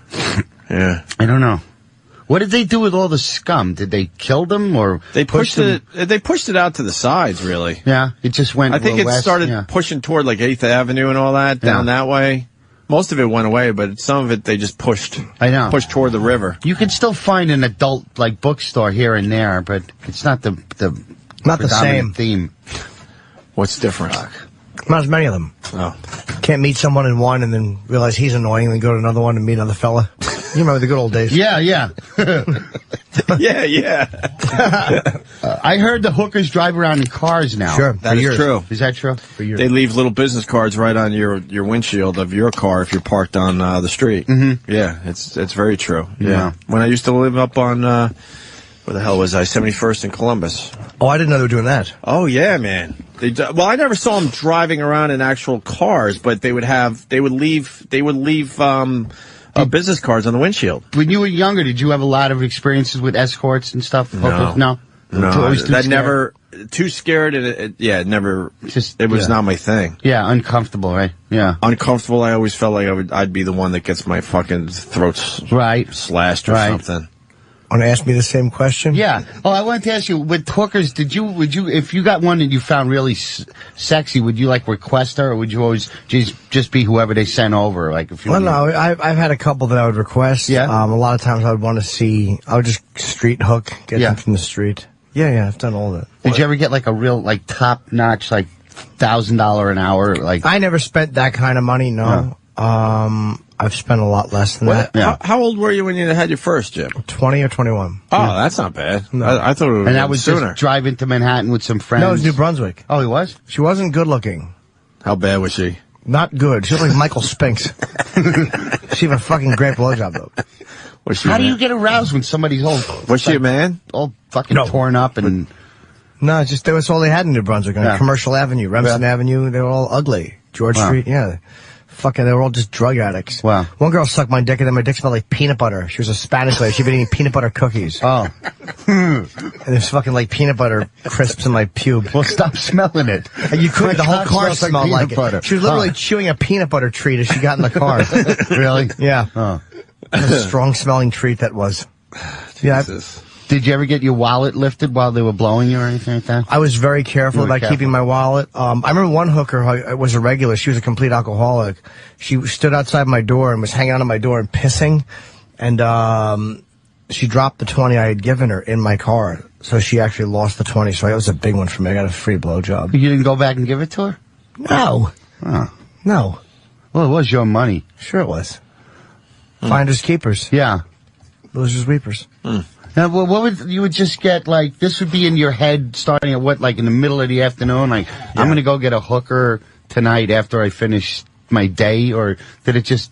Speaker 2: I don't know. What did they do with all the scum? Did they kill them or
Speaker 1: they pushed it? They pushed it out to the sides, really.
Speaker 2: Yeah, it just went.
Speaker 1: I think it started pushing toward like 8th Avenue and all that down that way. Most of it went away, but some of it they just pushed.
Speaker 2: I know.
Speaker 1: Pushed toward the river.
Speaker 2: You can still find an adult like bookstore here and there, but it's not the
Speaker 3: same
Speaker 2: theme.
Speaker 1: What's different?
Speaker 3: Not as many of them.
Speaker 1: Oh.
Speaker 3: Can't meet someone in one and then realize he's annoying, and then go to another one and meet another fella. You remember the good old days?
Speaker 2: Yeah.
Speaker 1: Yeah.
Speaker 2: I heard the hookers drive around in cars now.
Speaker 3: Sure,
Speaker 1: that is true.
Speaker 2: Is that true? For years.
Speaker 1: They leave little business cards right on your windshield of your car if you're parked on the street.
Speaker 2: Mm-hmm.
Speaker 1: Yeah, it's very true.
Speaker 2: Yeah.
Speaker 1: When I used to live up on where the hell was I? 71st in Columbus.
Speaker 3: Oh, I didn't know they were doing that.
Speaker 1: Oh yeah, man. Well, I never saw them driving around in actual cars, but they would leave business cards on the windshield.
Speaker 2: When you were younger, did you have a lot of experiences with escorts and stuff?
Speaker 1: No.
Speaker 2: No.
Speaker 1: Too scared, and it never. It was not my thing.
Speaker 2: Yeah, uncomfortable, right? Yeah,
Speaker 1: uncomfortable. I always felt like I'd be the one that gets my fucking throat slashed or something.
Speaker 3: Want to ask me the same question?
Speaker 2: Yeah. Oh, I wanted to ask you, with hookers, would you, if you got one that you found really sexy, would you like request her, or would you always just be whoever they sent over? Like if you.
Speaker 3: Well, no, I've had a couple that I would request. Yeah. A lot of times I would want to see. I would just street hook, get them from the street. Yeah, I've done all that.
Speaker 2: Did you ever get like a real like top notch like $1,000 an hour like?
Speaker 3: I never spent that kind of money. No. I've spent a lot less than that.
Speaker 1: Yeah. How old were you when you had your first, Jim?
Speaker 3: 20 or 21.
Speaker 1: Oh, that's not bad.
Speaker 3: No.
Speaker 1: I thought it was
Speaker 2: And that was
Speaker 1: sooner.
Speaker 2: just driving to Manhattan with some friends.
Speaker 3: No, it was New Brunswick.
Speaker 2: Oh, he was?
Speaker 3: She wasn't good looking.
Speaker 1: How bad was she?
Speaker 3: Not good. She looked like Michael Spinks. She had a fucking great blowjob, though.
Speaker 2: How do you get aroused when somebody's all...
Speaker 1: Was she a man?
Speaker 2: All fucking torn up and...
Speaker 3: No, just that's all they had in New Brunswick. On Commercial Avenue, Remsen Avenue, they were all ugly. George Street, Fucking, they were all just drug addicts.
Speaker 2: Wow.
Speaker 3: One girl sucked my dick, and then my dick smelled like peanut butter. She was a Spanish lady. She'd been eating peanut butter cookies.
Speaker 2: Oh.
Speaker 3: And there's fucking like peanut butter crisps in my pube.
Speaker 2: Well, stop smelling it.
Speaker 3: And you couldn't, the whole car smelled like
Speaker 2: butter.
Speaker 3: it. She was literally chewing a peanut butter treat as she got in the car.
Speaker 2: Really?
Speaker 3: Yeah.
Speaker 2: Oh.
Speaker 3: A strong smelling treat that was.
Speaker 1: Jesus.
Speaker 2: Did you ever get your wallet lifted while they were blowing you or anything like that?
Speaker 3: I was very careful about keeping my wallet. I remember one hooker was a regular. She was a complete alcoholic. She stood outside my door and was hanging out on my door and pissing. And she dropped the 20 I had given her in my car. So she actually lost the 20. So that was a big one for me. I got a free blowjob.
Speaker 2: You didn't go back and give it to her?
Speaker 3: No.
Speaker 2: Oh.
Speaker 3: No.
Speaker 2: Well, it was your money.
Speaker 3: Sure it was. Finders keepers.
Speaker 2: Yeah.
Speaker 3: Losers weepers.
Speaker 2: Now, well, you would just get, like, this would be in your head starting at what, like in the middle of the afternoon? Like, I'm going to go get a hooker tonight after I finish my day? Or did it just,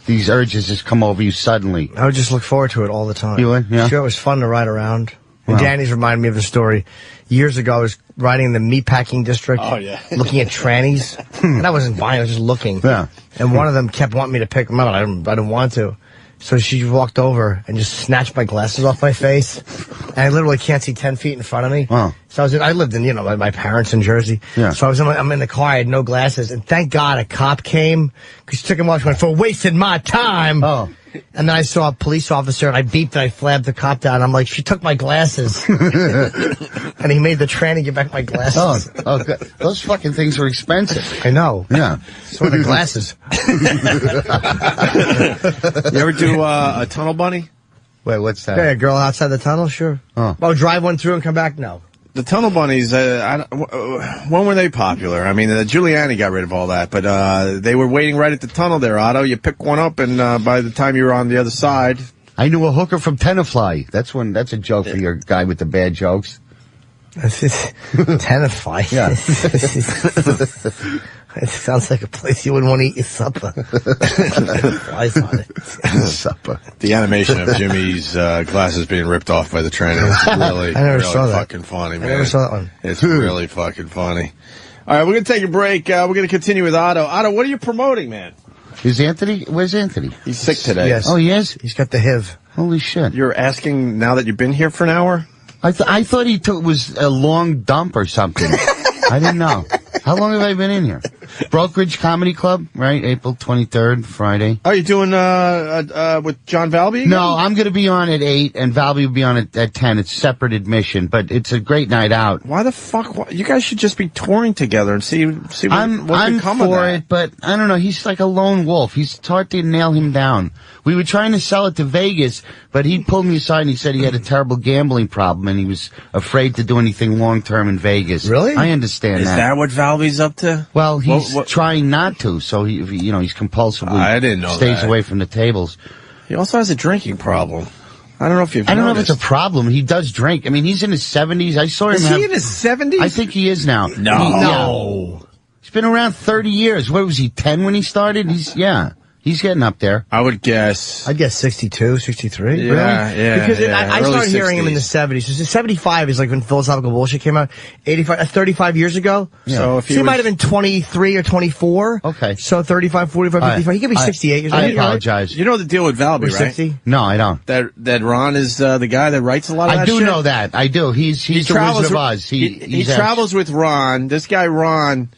Speaker 2: these urges just come over you suddenly?
Speaker 3: I would just look forward to it all the time.
Speaker 2: You would? Yeah.
Speaker 3: Sure, it was fun to ride around. And
Speaker 2: Wow.
Speaker 3: Danny's reminded me of a story. Years ago, I was riding in the meatpacking district.
Speaker 1: Oh, yeah.
Speaker 3: Looking at trannies. And I wasn't buying, I was just looking.
Speaker 2: Yeah.
Speaker 3: And one of them kept wanting me to pick them up. I didn't want to. So she walked over and just snatched my glasses off my face. And I literally can't see 10 feet in front of me.
Speaker 2: Wow.
Speaker 3: So I lived in, my parents in Jersey.
Speaker 2: Yeah.
Speaker 3: So I'm in the car, I had no glasses, and thank God a cop came, because she took him off, she went, for wasting my time.
Speaker 2: Oh.
Speaker 3: And then I saw a police officer, and I beeped, and I flabbed the cop down. I'm like, she took my glasses. And he made the tranny get back my glasses.
Speaker 2: Oh, good. Those fucking things are expensive.
Speaker 3: I know.
Speaker 2: Yeah.
Speaker 3: So are the glasses.
Speaker 1: You ever do a tunnel bunny?
Speaker 2: Wait, what's that?
Speaker 3: Yeah, a girl outside the tunnel, sure.
Speaker 2: Oh,
Speaker 3: Drive one through and come back? No.
Speaker 1: The tunnel bunnies, when were they popular? I mean, Giuliani got rid of all that, but they were waiting right at the tunnel there, Otto. You pick one up, and by the time you were on the other side...
Speaker 2: I knew a hooker from Tenafly. That's a joke for your guy with the bad jokes.
Speaker 3: Tenafly?
Speaker 2: Yeah.
Speaker 3: It sounds like a place you wouldn't want to eat your supper. Flies on it.
Speaker 2: Supper.
Speaker 1: The animation of Jimmy's glasses being ripped off by the tranny is really,
Speaker 3: I never
Speaker 1: really
Speaker 3: saw that.
Speaker 1: fucking funny, man.
Speaker 3: I never saw that one.
Speaker 1: It's really fucking funny. All right, we're going to take a break. We're going to continue with Otto. Otto, what are you promoting, man?
Speaker 2: Is Anthony? Where's Anthony?
Speaker 1: He's sick today.
Speaker 3: Yes.
Speaker 2: Oh, he is?
Speaker 3: He's got the HIV.
Speaker 2: Holy shit.
Speaker 1: You're asking now that you've been here for an hour?
Speaker 2: I thought he was a long dump or something. I didn't know. How long have I been in here? Brokerage Comedy Club, right? April 23rd, Friday.
Speaker 1: Are you doing with John Valby again?
Speaker 2: No, I'm going to be on at 8, and Valby will be on at 10. It's separate admission, but it's a great night out.
Speaker 1: Why the fuck? You guys should just be touring together and see what
Speaker 2: I'm
Speaker 1: can come of
Speaker 2: for
Speaker 1: that.
Speaker 2: it, but I don't know. He's like a lone wolf. It's hard to nail him down. We were trying to sell it to Vegas, but he pulled me aside and he said he had a terrible gambling problem and he was afraid to do anything long-term in Vegas.
Speaker 3: Really?
Speaker 2: I understand
Speaker 1: Is that what Valby's up to?
Speaker 2: Well, he's
Speaker 1: What-
Speaker 2: trying not to, so he's compulsively
Speaker 1: I didn't know
Speaker 2: stays
Speaker 1: that.
Speaker 2: away from the tables.
Speaker 1: He also has a drinking problem. I don't know if you've
Speaker 2: I don't know if
Speaker 1: noticed.
Speaker 2: it's a problem. He does drink. I mean, he's in his 70s. I saw him
Speaker 1: Is he in his 70s?
Speaker 2: I think he is now.
Speaker 1: No.
Speaker 2: He's been around 30 years. What was he, 10 when he started? He's getting up there.
Speaker 1: I would guess.
Speaker 3: I'd guess 62, 63.
Speaker 1: Yeah,
Speaker 3: really?
Speaker 1: yeah,
Speaker 3: Because
Speaker 1: yeah,
Speaker 3: I
Speaker 1: early
Speaker 3: started hearing him in the
Speaker 1: 60s.
Speaker 3: 70s. So 75 is like when Philosophical Bullshit came out. 35 years ago.
Speaker 2: Yeah.
Speaker 1: So if
Speaker 3: So
Speaker 1: he
Speaker 3: he
Speaker 1: was,
Speaker 3: might have been 23 or 24.
Speaker 2: Okay.
Speaker 3: So 35, 45, 55. He could be 68 years old.
Speaker 2: I apologize.
Speaker 1: you know the deal with Valby,
Speaker 3: Or
Speaker 1: right?
Speaker 3: 60.
Speaker 2: No, I don't.
Speaker 1: That Ron is the guy that writes a lot of that
Speaker 2: I do
Speaker 1: shit?
Speaker 2: know that. I do. He's the Wizard of Oz.
Speaker 1: He travels with Ron. This guy Ron.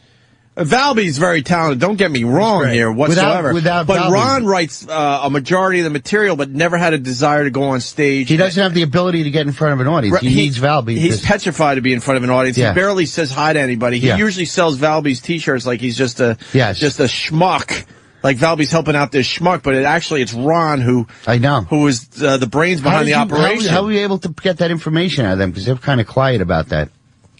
Speaker 1: Valby's very talented. Don't get me wrong here whatsoever.
Speaker 2: Without
Speaker 1: but
Speaker 2: Valby.
Speaker 1: Ron writes a majority of the material, but never had a desire to go on stage.
Speaker 2: He doesn't have the ability to get in front of an audience. He needs Valby.
Speaker 1: He's petrified to be in front of an audience.
Speaker 2: Yeah.
Speaker 1: He barely says hi to anybody. He
Speaker 2: Yeah.
Speaker 1: usually sells Valby's T-shirts like he's just a
Speaker 2: Yes.
Speaker 1: schmuck. Like Valby's helping out this schmuck, but it's Ron who
Speaker 2: I know.
Speaker 1: who is the brains behind the operation.
Speaker 2: How were you able to get that information out of them? Because they're kind of quiet about that.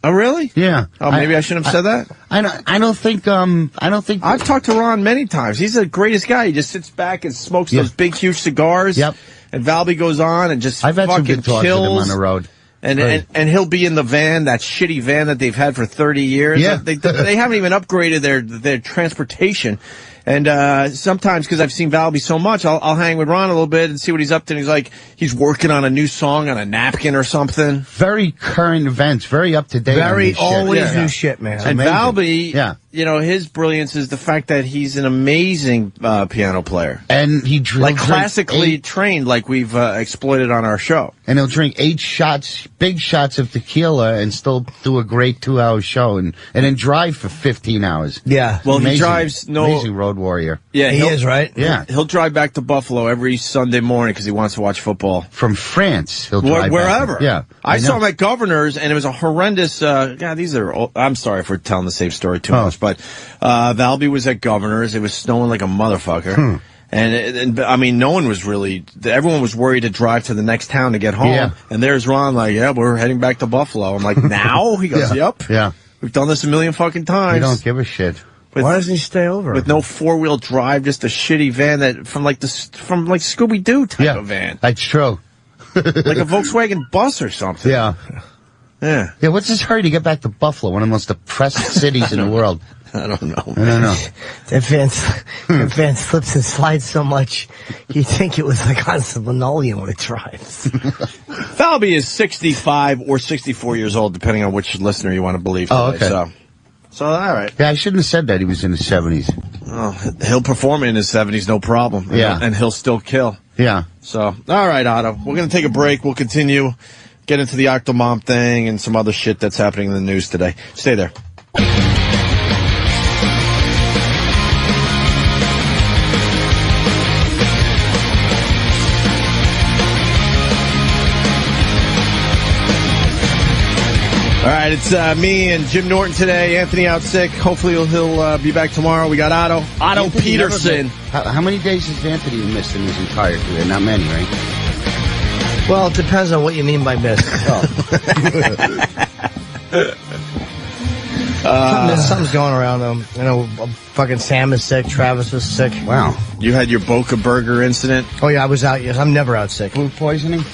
Speaker 1: Oh, really?
Speaker 2: Yeah.
Speaker 1: Oh, maybe I shouldn't have said that.
Speaker 2: I don't think.
Speaker 1: I've talked to Ron many times. He's the greatest guy. He just sits back and smokes those big, huge cigars.
Speaker 2: Yep.
Speaker 1: And Valby goes on and just
Speaker 2: I've had some
Speaker 1: fucking
Speaker 2: good talks with him
Speaker 1: kills.
Speaker 2: on the road.
Speaker 1: And he'll be in the van, that shitty van that they've had for 30 years.
Speaker 2: Yeah.
Speaker 1: They haven't even upgraded their transportation. And sometimes, because I've seen Valby so much, I'll hang with Ron a little bit and see what he's up to. And he's like, he's working on a new song on a napkin or something.
Speaker 2: Very current events, very up to date.
Speaker 3: Very
Speaker 2: on this
Speaker 3: always
Speaker 2: shit.
Speaker 3: new shit, man.
Speaker 1: And
Speaker 2: amazing.
Speaker 1: Valby, his brilliance is the fact that he's an amazing piano player.
Speaker 2: And he
Speaker 1: Like classically trained, like we've exploited on our show.
Speaker 2: And he'll drink 8 shots, big shots of tequila, and still do a great 2-hour show, and then drive for 15 hours.
Speaker 3: Yeah.
Speaker 1: Well, he
Speaker 2: Amazing.
Speaker 1: drives
Speaker 2: Amazing road warrior.
Speaker 1: Yeah,
Speaker 3: He is, right?
Speaker 2: Yeah.
Speaker 1: He'll drive back to Buffalo every Sunday morning because he wants to watch football.
Speaker 2: From France, he'll drive
Speaker 1: Wherever.
Speaker 2: back. Yeah.
Speaker 1: I saw
Speaker 2: know.
Speaker 1: him at Governor's, and it was a horrendous, these are old, I'm sorry for telling the same story too much, but Valby was at Governor's. It was snowing like a motherfucker. And I mean, no one was really, everyone was worried to drive to the next town to get home.
Speaker 2: Yeah.
Speaker 1: And there's Ron like, yeah, we're heading back to Buffalo. I'm like, now? He goes, yep.
Speaker 2: Yeah.
Speaker 1: We've done this a million fucking times.
Speaker 2: He don't give a shit.
Speaker 3: Why doesn't he stay over?
Speaker 1: With no 4-wheel drive, just a shitty van that from like Scooby-Doo type of van.
Speaker 2: That's true.
Speaker 1: Like a Volkswagen bus or something.
Speaker 2: Yeah.
Speaker 1: Yeah.
Speaker 2: Yeah, what's his hurry to get back to Buffalo, one of the most depressed cities in the world?
Speaker 1: I don't know.
Speaker 2: I don't know.
Speaker 3: That van slips and slides so much, you'd think it was like on some linoleum when it drives.
Speaker 1: Valby is 65 or 64 years old, depending on which listener you want to believe.
Speaker 2: Oh,
Speaker 1: today.
Speaker 2: okay.
Speaker 1: So all right.
Speaker 2: Yeah, I shouldn't have said that he was in his 70s.
Speaker 1: Oh, he'll perform in his 70s, no problem.
Speaker 2: Yeah.
Speaker 1: And he'll still kill.
Speaker 2: Yeah.
Speaker 1: So, all right, Otto. We're going to take a break. We'll continue. get into the Octomom thing and some other shit that's happening in the news today. Stay there. All right, it's me and Jim Norton today. Anthony out sick. Hopefully he'll be back tomorrow. We got Otto
Speaker 2: Anthony
Speaker 1: Peterson.
Speaker 2: How many days has Anthony missed in his entire career? Not many, right?
Speaker 3: Well, it depends on what you mean by miss. Something's going around, though. You know, fucking Sam is sick. Travis was sick.
Speaker 2: Wow.
Speaker 1: You had your Boca Burger incident?
Speaker 3: Oh, yeah, I was out. Yes, I'm never out sick.
Speaker 2: Food poisoning?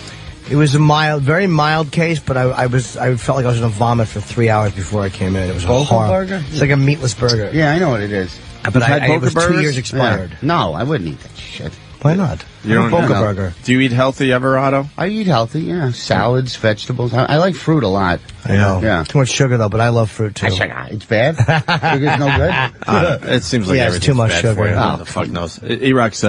Speaker 3: It was a very mild case, but I felt like I was going to vomit for 3 hours before I came in. It was
Speaker 2: Boca
Speaker 3: horrible.
Speaker 2: Burger?
Speaker 3: It's like a meatless burger.
Speaker 2: Yeah, I know what it is.
Speaker 3: But it was 2 years expired.
Speaker 2: Yeah. No, I wouldn't eat that shit.
Speaker 3: Why not?
Speaker 1: You don't
Speaker 3: Boca Burger.
Speaker 1: Do you eat healthy ever, Otto?
Speaker 2: I eat healthy, yeah. Salads, vegetables. I like fruit a lot.
Speaker 3: I know.
Speaker 2: Yeah.
Speaker 3: Too much sugar, though, but I love fruit, too.
Speaker 2: It's bad? Sugar's no good?
Speaker 1: It seems like
Speaker 3: it's too much
Speaker 1: bad
Speaker 3: sugar.
Speaker 1: for you.
Speaker 3: Oh.
Speaker 1: The fuck knows. Eroc's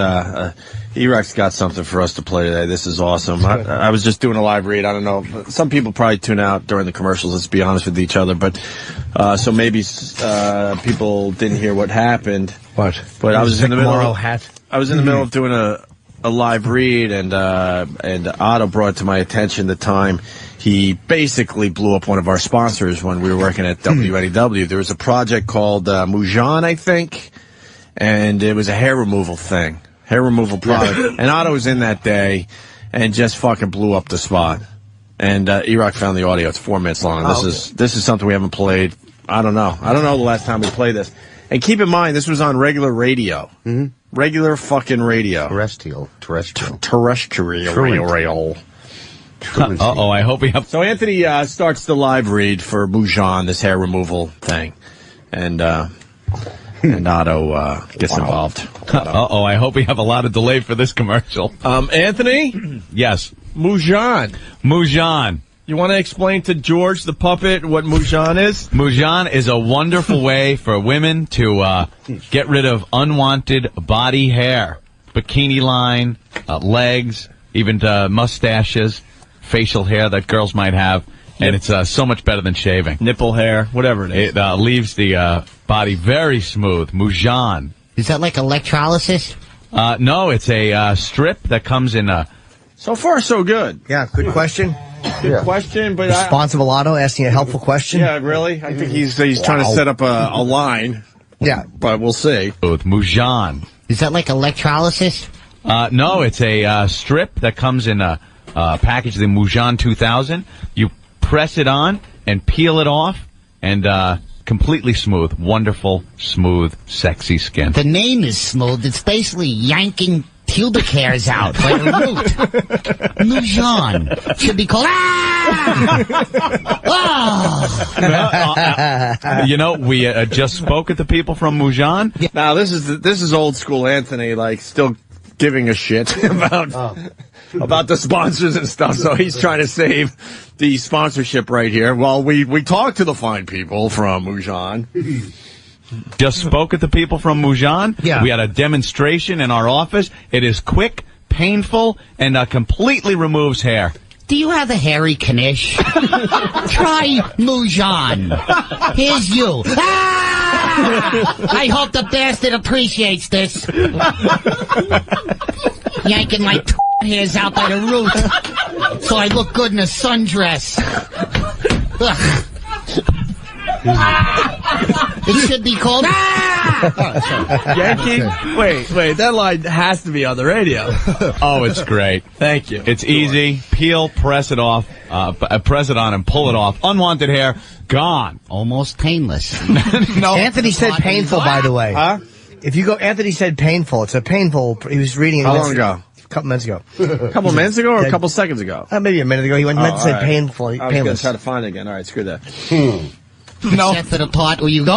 Speaker 1: got something for us to play today. This is awesome. I was just doing a live read. I don't know. Some people probably tune out during the commercials, let's be honest with each other. But so maybe people didn't hear what happened.
Speaker 3: What?
Speaker 1: But I was in the middle.
Speaker 3: I
Speaker 1: was in the middle of doing a live read, and Otto brought to my attention the time he basically blew up one of our sponsors when we were working at WNEW. There was a project called Mujan, I think, and it was a hair removal thing. Hair removal product. And Otto was in that day and just fucking blew up the spot. And Erock found the audio. It's 4 minutes long. This is something we haven't played. I don't know the last time we played this. And keep in mind, this was on regular radio. Mm-hmm. Regular fucking radio.
Speaker 2: Terrestrial.
Speaker 1: Terrestrial.
Speaker 8: Uh-oh, I hope we have...
Speaker 1: So Anthony starts the live read for Mujan, this hair removal thing. And Otto gets involved.
Speaker 8: Uh-oh, I hope we have a lot of delay for this commercial.
Speaker 1: Anthony?
Speaker 8: Yes.
Speaker 1: Mujan. You want to explain to George the puppet what Mujan is?
Speaker 8: Mujan is a wonderful way for women to get rid of unwanted body hair. Bikini line, legs, even mustaches, facial hair that girls might have. And it's so much better than shaving.
Speaker 1: Nipple hair, whatever it is.
Speaker 8: It leaves the body very smooth. Mujan.
Speaker 9: Is that like electrolysis?
Speaker 8: No, it's a strip that comes in a...
Speaker 1: So far, so good.
Speaker 3: Yeah, good question.
Speaker 1: Good question, but
Speaker 3: Responsible Otto asking a helpful question.
Speaker 1: Yeah, really? I think he's trying to set up a line.
Speaker 3: Yeah.
Speaker 1: But we'll see.
Speaker 8: With Mujan.
Speaker 9: Is that like electrolysis?
Speaker 8: No, it's a strip that comes in a package, the Mujan 2000. You press it on and peel it off, and completely smooth. Wonderful, smooth, sexy skin.
Speaker 9: The name is smooth. It's basically yanking pubic hairs out by the root. Mujan. Should be called...
Speaker 8: You know, we just spoke with the people from Mujan.
Speaker 1: Yeah. Now, this is old school Anthony, like, still giving a shit about the sponsors and stuff. So he's trying to save the sponsorship right here. Well, we talked to the fine people from Mujan.
Speaker 8: Just spoke with the people from Mujan.
Speaker 3: Yeah.
Speaker 8: We had a demonstration in our office. It is quick, painful, and completely removes hair.
Speaker 9: Do you have a hairy Knish? Try Mujan. Here's you. I hope the bastard appreciates this. Yanking my hairs out by the root so I look good in a sundress. Ugh. It should be called
Speaker 1: Yankee? Wait, that line has to be on the radio.
Speaker 8: Oh, it's great.
Speaker 1: Thank you.
Speaker 8: It's easy. Peel, press it off, press it on and pull it off. Unwanted hair, gone.
Speaker 9: almost painless.
Speaker 8: No.
Speaker 3: Anthony said painful, by the way.
Speaker 1: Huh?
Speaker 3: If you go, Anthony said painful. It's a painful. He was reading it.
Speaker 1: How long ago?
Speaker 3: A couple minutes ago.
Speaker 1: A couple minutes ago or a couple seconds ago?
Speaker 3: Maybe a minute ago. He meant to say painful.
Speaker 1: I was going
Speaker 3: Painless.
Speaker 1: to try to find it again. All right, screw that.
Speaker 8: No.
Speaker 9: Except for the part where you go,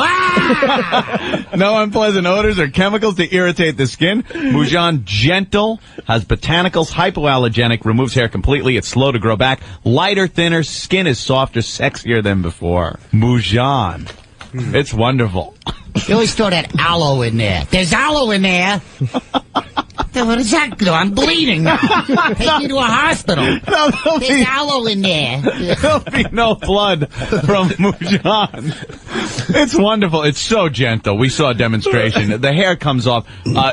Speaker 8: No unpleasant odors or chemicals to irritate the skin. Mujan gentle, has botanicals, hypoallergenic, removes hair completely. It's slow to grow back. Lighter, thinner, skin is softer, sexier than before. Mujan. It's wonderful.
Speaker 9: You always throw that aloe in there. There's aloe in there. What does that do? I'm bleeding now. Take me to a hospital.
Speaker 8: No,
Speaker 9: There's aloe in there.
Speaker 8: There'll be no blood from Mujan. It's wonderful. It's so gentle. We saw a demonstration. The hair comes off.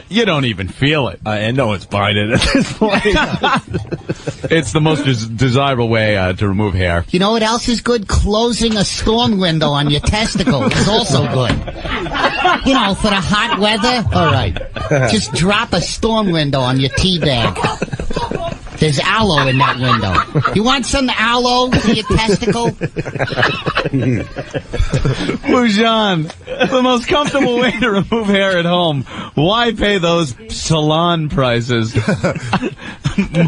Speaker 8: You don't even feel it.
Speaker 1: And no one's buying it at this point.
Speaker 8: It's the most desirable way to remove hair.
Speaker 9: You know what else is good? Closing a storm window on your testicles is also good. You know, for the hot weather. All right. Just drop a storm window on your tea bag. There's aloe in that window. You want some aloe for your testicle?
Speaker 8: Mujan, the most comfortable way to remove hair at home. Why pay those salon prices?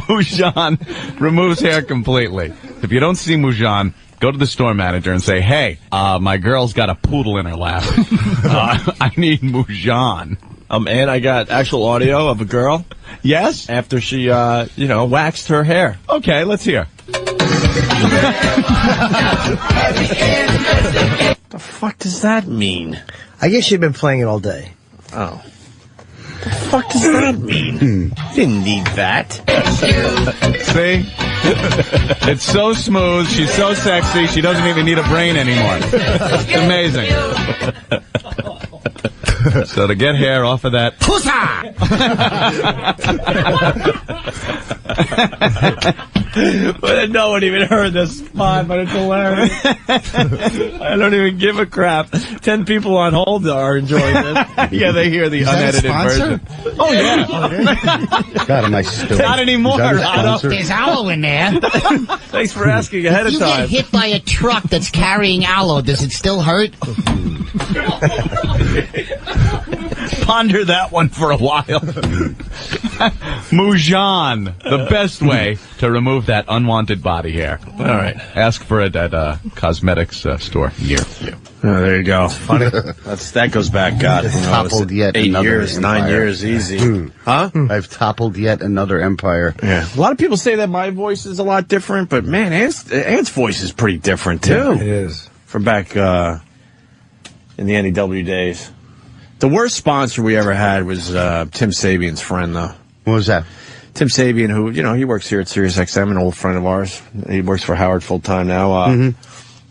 Speaker 8: Mujan removes hair completely. If you don't see Mujan, go to the store manager and say, hey, my girl's got a poodle in her lap. I need Mujan.
Speaker 1: And I got actual audio of a girl.
Speaker 8: Yes?
Speaker 1: After she, waxed her hair.
Speaker 8: Okay, let's hear.
Speaker 1: The fuck does that mean?
Speaker 3: I guess you've been playing it all day.
Speaker 1: Oh. The fuck does that mean? Didn't need that.
Speaker 8: See? It's so smooth. She's so sexy. She doesn't even need a brain anymore. It's amazing. So to get hair off of that...
Speaker 1: Well, no one even heard this spot, but it's hilarious. I don't even give a crap. 10 people on hold are enjoying this.
Speaker 8: Yeah, they hear the unedited version. Oh, yeah.
Speaker 2: God, am I stupid?
Speaker 8: Not anymore.
Speaker 9: There's aloe in there.
Speaker 1: Thanks for asking ahead of
Speaker 9: If you
Speaker 1: time.
Speaker 9: get hit by a truck that's carrying aloe, does it still hurt?
Speaker 8: Ponder that one for a while. Mujan, the best way to remove that unwanted body hair.
Speaker 1: All right.
Speaker 8: Ask for it at a cosmetics store near you.
Speaker 1: Oh, there you go. Funny. That goes back, God.
Speaker 2: Toppled yet
Speaker 1: 8
Speaker 2: another
Speaker 1: years,
Speaker 2: empire.
Speaker 1: 9 years, easy. Huh?
Speaker 2: I've toppled yet another empire.
Speaker 1: Yeah. A lot of people say that my voice is a lot different, but man, Ant's voice is pretty different too.
Speaker 3: Yeah, it is.
Speaker 1: From back in the NEW days. The worst sponsor we ever had was Tim Sabian's friend, though.
Speaker 2: What was that?
Speaker 1: Tim Sabian, who, he works here at SiriusXM, an old friend of ours. He works for Howard full time now.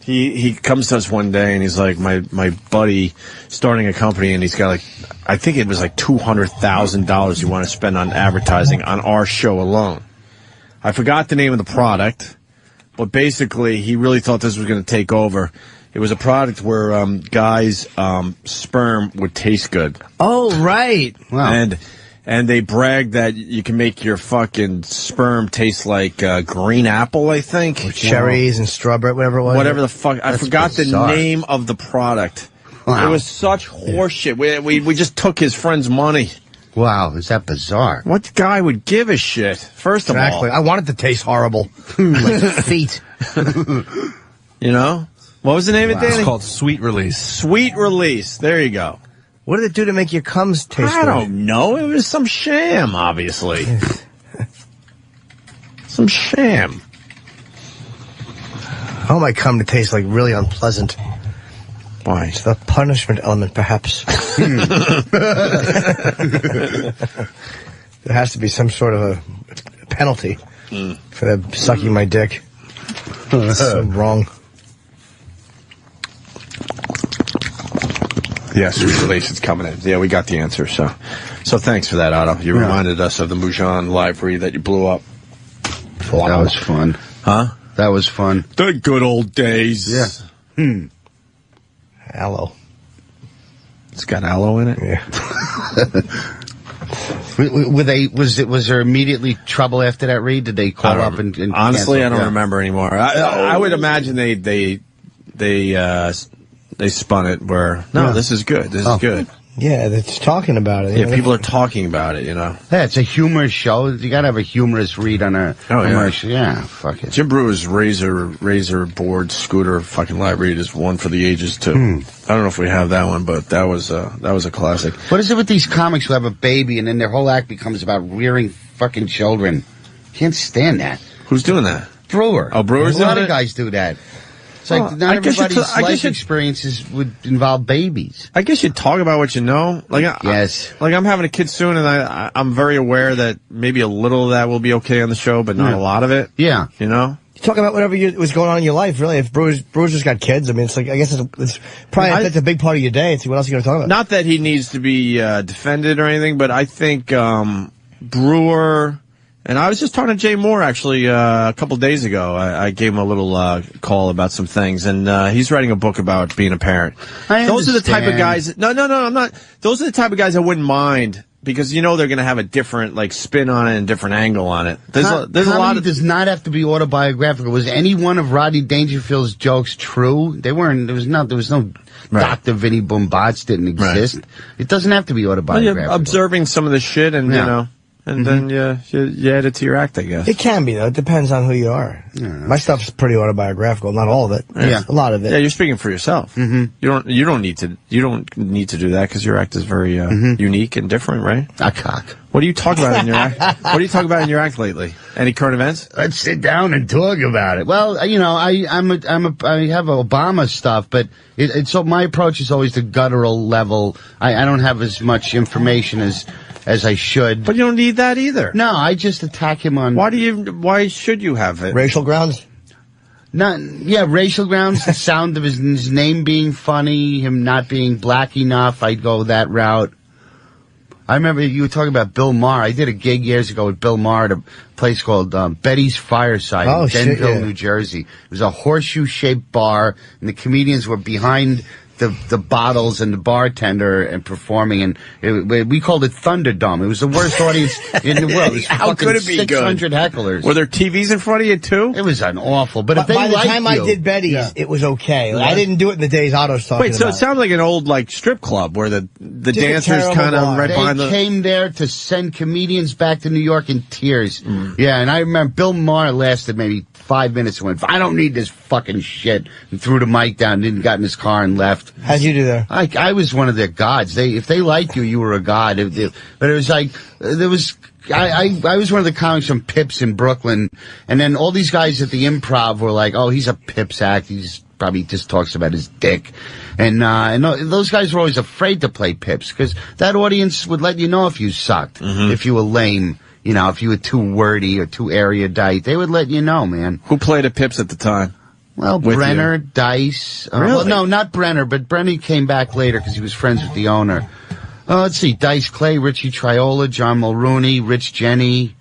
Speaker 1: He comes to us one day and he's like, my buddy starting a company, and he's got I think it was $200,000 he wanted to spend on advertising on our show alone. I forgot the name of the product, but basically he really thought this was going to take over. It was a product where guys' sperm would taste good.
Speaker 3: Oh, right.
Speaker 2: Wow.
Speaker 1: And they bragged that you can make your fucking sperm taste like green apple, I think.
Speaker 3: With cherries and strawberry, whatever it was.
Speaker 1: Whatever the fuck. I forgot
Speaker 2: bizarre.
Speaker 1: the name of the product.
Speaker 2: Wow.
Speaker 1: It was such horseshit. We just took his friend's money.
Speaker 2: Wow, is that bizarre?
Speaker 1: What guy would give a shit? First of
Speaker 3: Exactly.
Speaker 1: all.
Speaker 3: I want it to taste horrible. Like feet.
Speaker 1: What was the name of it, Danny?
Speaker 10: It's called Sweet Release.
Speaker 1: Sweet Release. There you go.
Speaker 3: What did it do to make your cums taste
Speaker 1: I
Speaker 3: good?
Speaker 1: don't know. It was some sham, obviously. Some sham.
Speaker 3: I want my cum to taste like really unpleasant.
Speaker 1: Why?
Speaker 3: It's the punishment element, perhaps. There has to be some sort of a penalty for them sucking my dick. That's so wrong.
Speaker 1: Yes, relations coming in. Yeah, we got the answer. So thanks for that, Otto. You reminded us of the Mujan library that you blew up.
Speaker 2: That was fun.
Speaker 1: Huh?
Speaker 2: That was fun.
Speaker 1: The good old days.
Speaker 2: Yeah.
Speaker 3: Aloe.
Speaker 1: It's got aloe in it.
Speaker 3: Yeah.
Speaker 2: Was there immediately trouble after that read? Did they call up and
Speaker 1: honestly,
Speaker 2: cancel?
Speaker 1: I don't remember anymore. I would imagine they spun it where this is good. This is good.
Speaker 3: Yeah, it's talking about it.
Speaker 1: Yeah, people are talking about it.
Speaker 2: Yeah, it's a humorous show. You got to have a humorous read on a commercial. Yeah, fuck it.
Speaker 1: Jim Brewer's razor board scooter fucking library is one for the ages too. I don't know if we have that one, but that was a classic.
Speaker 2: What is it with these comics who have a baby and then their whole act becomes about rearing fucking children? Can't stand that.
Speaker 1: Who's doing that?
Speaker 2: Brewer.
Speaker 1: Oh, Brewer's
Speaker 2: a lot
Speaker 1: doing
Speaker 2: of
Speaker 1: it?
Speaker 2: guys do that. It's like not everybody's life experiences would involve babies.
Speaker 1: I guess you talk about what you know.
Speaker 2: Yes.
Speaker 1: I'm having a kid soon, and I'm very aware that maybe a little of that will be okay on the show, but not a lot of it.
Speaker 2: Yeah.
Speaker 1: You know?
Speaker 3: You talk about whatever was going on in your life, really. If Bruce just got kids, I mean, it's like, I guess it's probably that's a big part of your day. What else are you going to talk about?
Speaker 1: Not that he needs to be defended or anything, but I think Brewer, and I was just talking to Jay Moore, actually, a couple days ago. I gave him a little call about some things, and he's writing a book about being a parent. Those are the type of guys... No, I'm not... Those are the type of guys I wouldn't mind... Because they're going to have a different spin on it and different angle on it. There's a lot of
Speaker 2: does not have to be autobiographical. Was any one of Rodney Dangerfield's jokes true? They weren't. There was no Dr. Vinny Boombots didn't exist. Right. It doesn't have to be autobiographical.
Speaker 1: Well, you're observing some of the shit and then you add it to your act, I guess.
Speaker 3: It can be though. It depends on who you are. Yeah. My stuff's pretty autobiographical. Not all of it.
Speaker 1: Yeah,
Speaker 3: a lot of it.
Speaker 1: Yeah, you're speaking for yourself.
Speaker 2: Mm-hmm.
Speaker 1: You don't need to do that because your act is very unique and different, right?
Speaker 2: A cock.
Speaker 1: What do you talk about in your act? What do you talk about in your act lately? Any current events?
Speaker 2: Let's sit down and talk about it. Well, I have Obama stuff, but so my approach is always the guttural level. I don't have as much information as I should.
Speaker 1: But you don't need that either.
Speaker 2: No, I just attack him on...
Speaker 1: Why should you have it?
Speaker 3: Racial grounds?
Speaker 2: Racial grounds, the sound of his name being funny, him not being black enough, I'd go that route. I remember you were talking about Bill Maher. I did a gig years ago with Bill Maher at a place called Betty's Fireside in Denville, New Jersey. It was a horseshoe-shaped bar, and the comedians were behind the bottles and the bartender and performing, and we called it Thunderdome. It was the worst audience in the world. It was
Speaker 1: How could it be
Speaker 2: 600
Speaker 1: good?
Speaker 2: hecklers.
Speaker 1: Were there TVs in front of you too?
Speaker 2: It was an awful. But if they
Speaker 3: by the
Speaker 2: liked
Speaker 3: time I did Betty's, it was okay. Like, I didn't do it in the days Otto's talking about.
Speaker 1: Wait, so it sounds like an old strip club where the dancers kind of right behind the...
Speaker 2: They came there to send comedians back to New York in tears. Yeah, and I remember Bill Maher lasted maybe 5 minutes and went, I don't need this fucking shit, and threw the mic down, didn't got in his car and left.
Speaker 3: How'd you do there?
Speaker 2: I was one of their gods. If they liked you, you were a god. But it was like, I was one of the comics from Pips in Brooklyn, and then all these guys at the Improv were like, oh, he's a Pips act. He's probably just talks about his dick. And those guys were always afraid to play Pips, because that audience would let you know if you sucked, if you were lame. If you were too wordy or too erudite, they would let you know, man.
Speaker 1: Who played at Pips at the time?
Speaker 2: Well, Brenner, Dice.
Speaker 1: Really?
Speaker 2: Well, no, not Brenner, but Brenner came back later because he was friends with the owner. Let's see, Dice Clay, Richie Triola, John Mulrooney, Rich Jenny.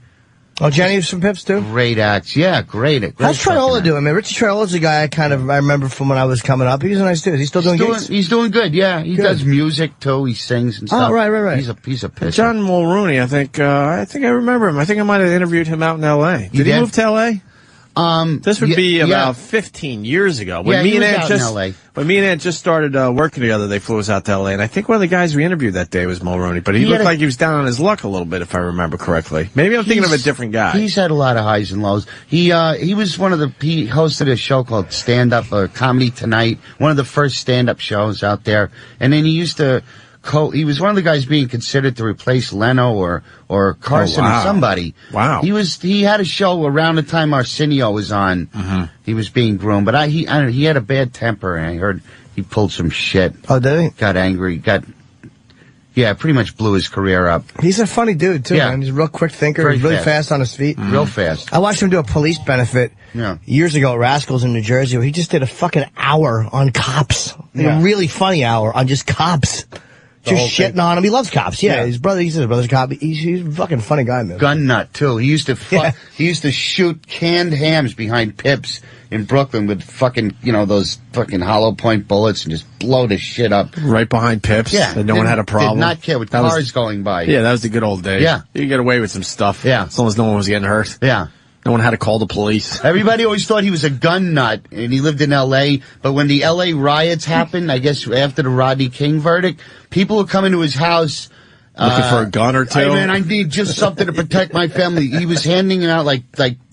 Speaker 3: Oh, Jenny was from Pips, too?
Speaker 2: Great acts. Yeah, great.
Speaker 3: How's Triola doing? I mean, Richie Triola's a guy I remember from when I was coming up. He was a nice dude. Is he still doing gigs?
Speaker 2: He's doing good, yeah. He does music, too. He sings and stuff.
Speaker 3: Oh, right.
Speaker 2: He's a pisser.
Speaker 1: John Mulrooney, I think I remember him. I think I might have interviewed him out in L.A. Did he move to L.A.? This would be about 15 years ago. When me and Aunt just started working together, they flew us out to L.A. And I think one of the guys we interviewed that day was Mulrooney, but he looked like he was down on his luck a little bit, if I remember correctly. Maybe I'm thinking of a different guy.
Speaker 2: He's had a lot of highs and lows. He hosted a show called Stand Up Comedy Tonight, one of the first stand-up shows out there. And then he used to he was one of the guys being considered to replace Leno or Carson or somebody.
Speaker 1: Wow.
Speaker 2: He had a show around the time Arsenio was on. He was being groomed, but he had a bad temper, and I heard he pulled some shit.
Speaker 3: Oh, did he?
Speaker 2: Got angry. Pretty much blew his career up.
Speaker 3: He's a funny dude, too, man. He's a real quick thinker. He's really fast on his feet.
Speaker 2: Real fast.
Speaker 3: I watched him do a police benefit years ago at Rascals in New Jersey, where he just did a fucking hour on cops. A really funny hour on just cops. Just shitting on him. He loves cops. Yeah, his brother's a cop. He's a fucking funny guy, man.
Speaker 2: Gun nut too. He used to shoot canned hams behind Pips in Brooklyn with fucking those fucking hollow point bullets and just blow the shit up
Speaker 1: right behind Pips.
Speaker 2: Yeah,
Speaker 1: and no one had a problem.
Speaker 2: Did not care with cars going by.
Speaker 1: Yeah, that was the good old days.
Speaker 2: Yeah,
Speaker 1: you could get away with some stuff.
Speaker 2: Yeah,
Speaker 1: as long as no one was getting hurt.
Speaker 2: Yeah.
Speaker 1: No one had to call the police.
Speaker 2: Everybody always thought he was a gun nut, and he lived in L.A., but when the L.A. riots happened, I guess after the Rodney King verdict, people would come into his house
Speaker 1: looking for a gun or two.
Speaker 2: Hey, man, I need just something to protect my family. He was handing it out like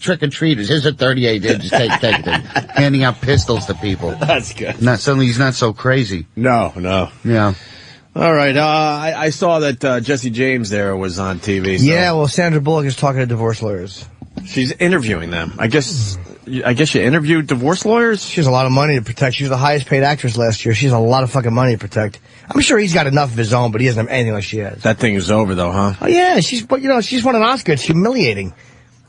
Speaker 2: trick-or-treaters. Here's a 38. Just take it. Handing out pistols to people.
Speaker 1: That's good.
Speaker 2: Suddenly he's not so crazy.
Speaker 1: No.
Speaker 2: Yeah.
Speaker 1: All right. I saw that Jesse James there was on TV. So.
Speaker 3: Yeah, well, Sandra Bullock is talking to divorce lawyers.
Speaker 1: She's interviewing them. I guess I guess you interviewed divorce lawyers?
Speaker 3: She has a lot of money to protect. She was the highest paid actress last year. She has a lot of fucking money to protect. I'm sure he's got enough of his own, but he doesn't have anything like she has.
Speaker 1: That thing is over, though, huh?
Speaker 3: Oh, yeah. She's won an Oscar. It's humiliating.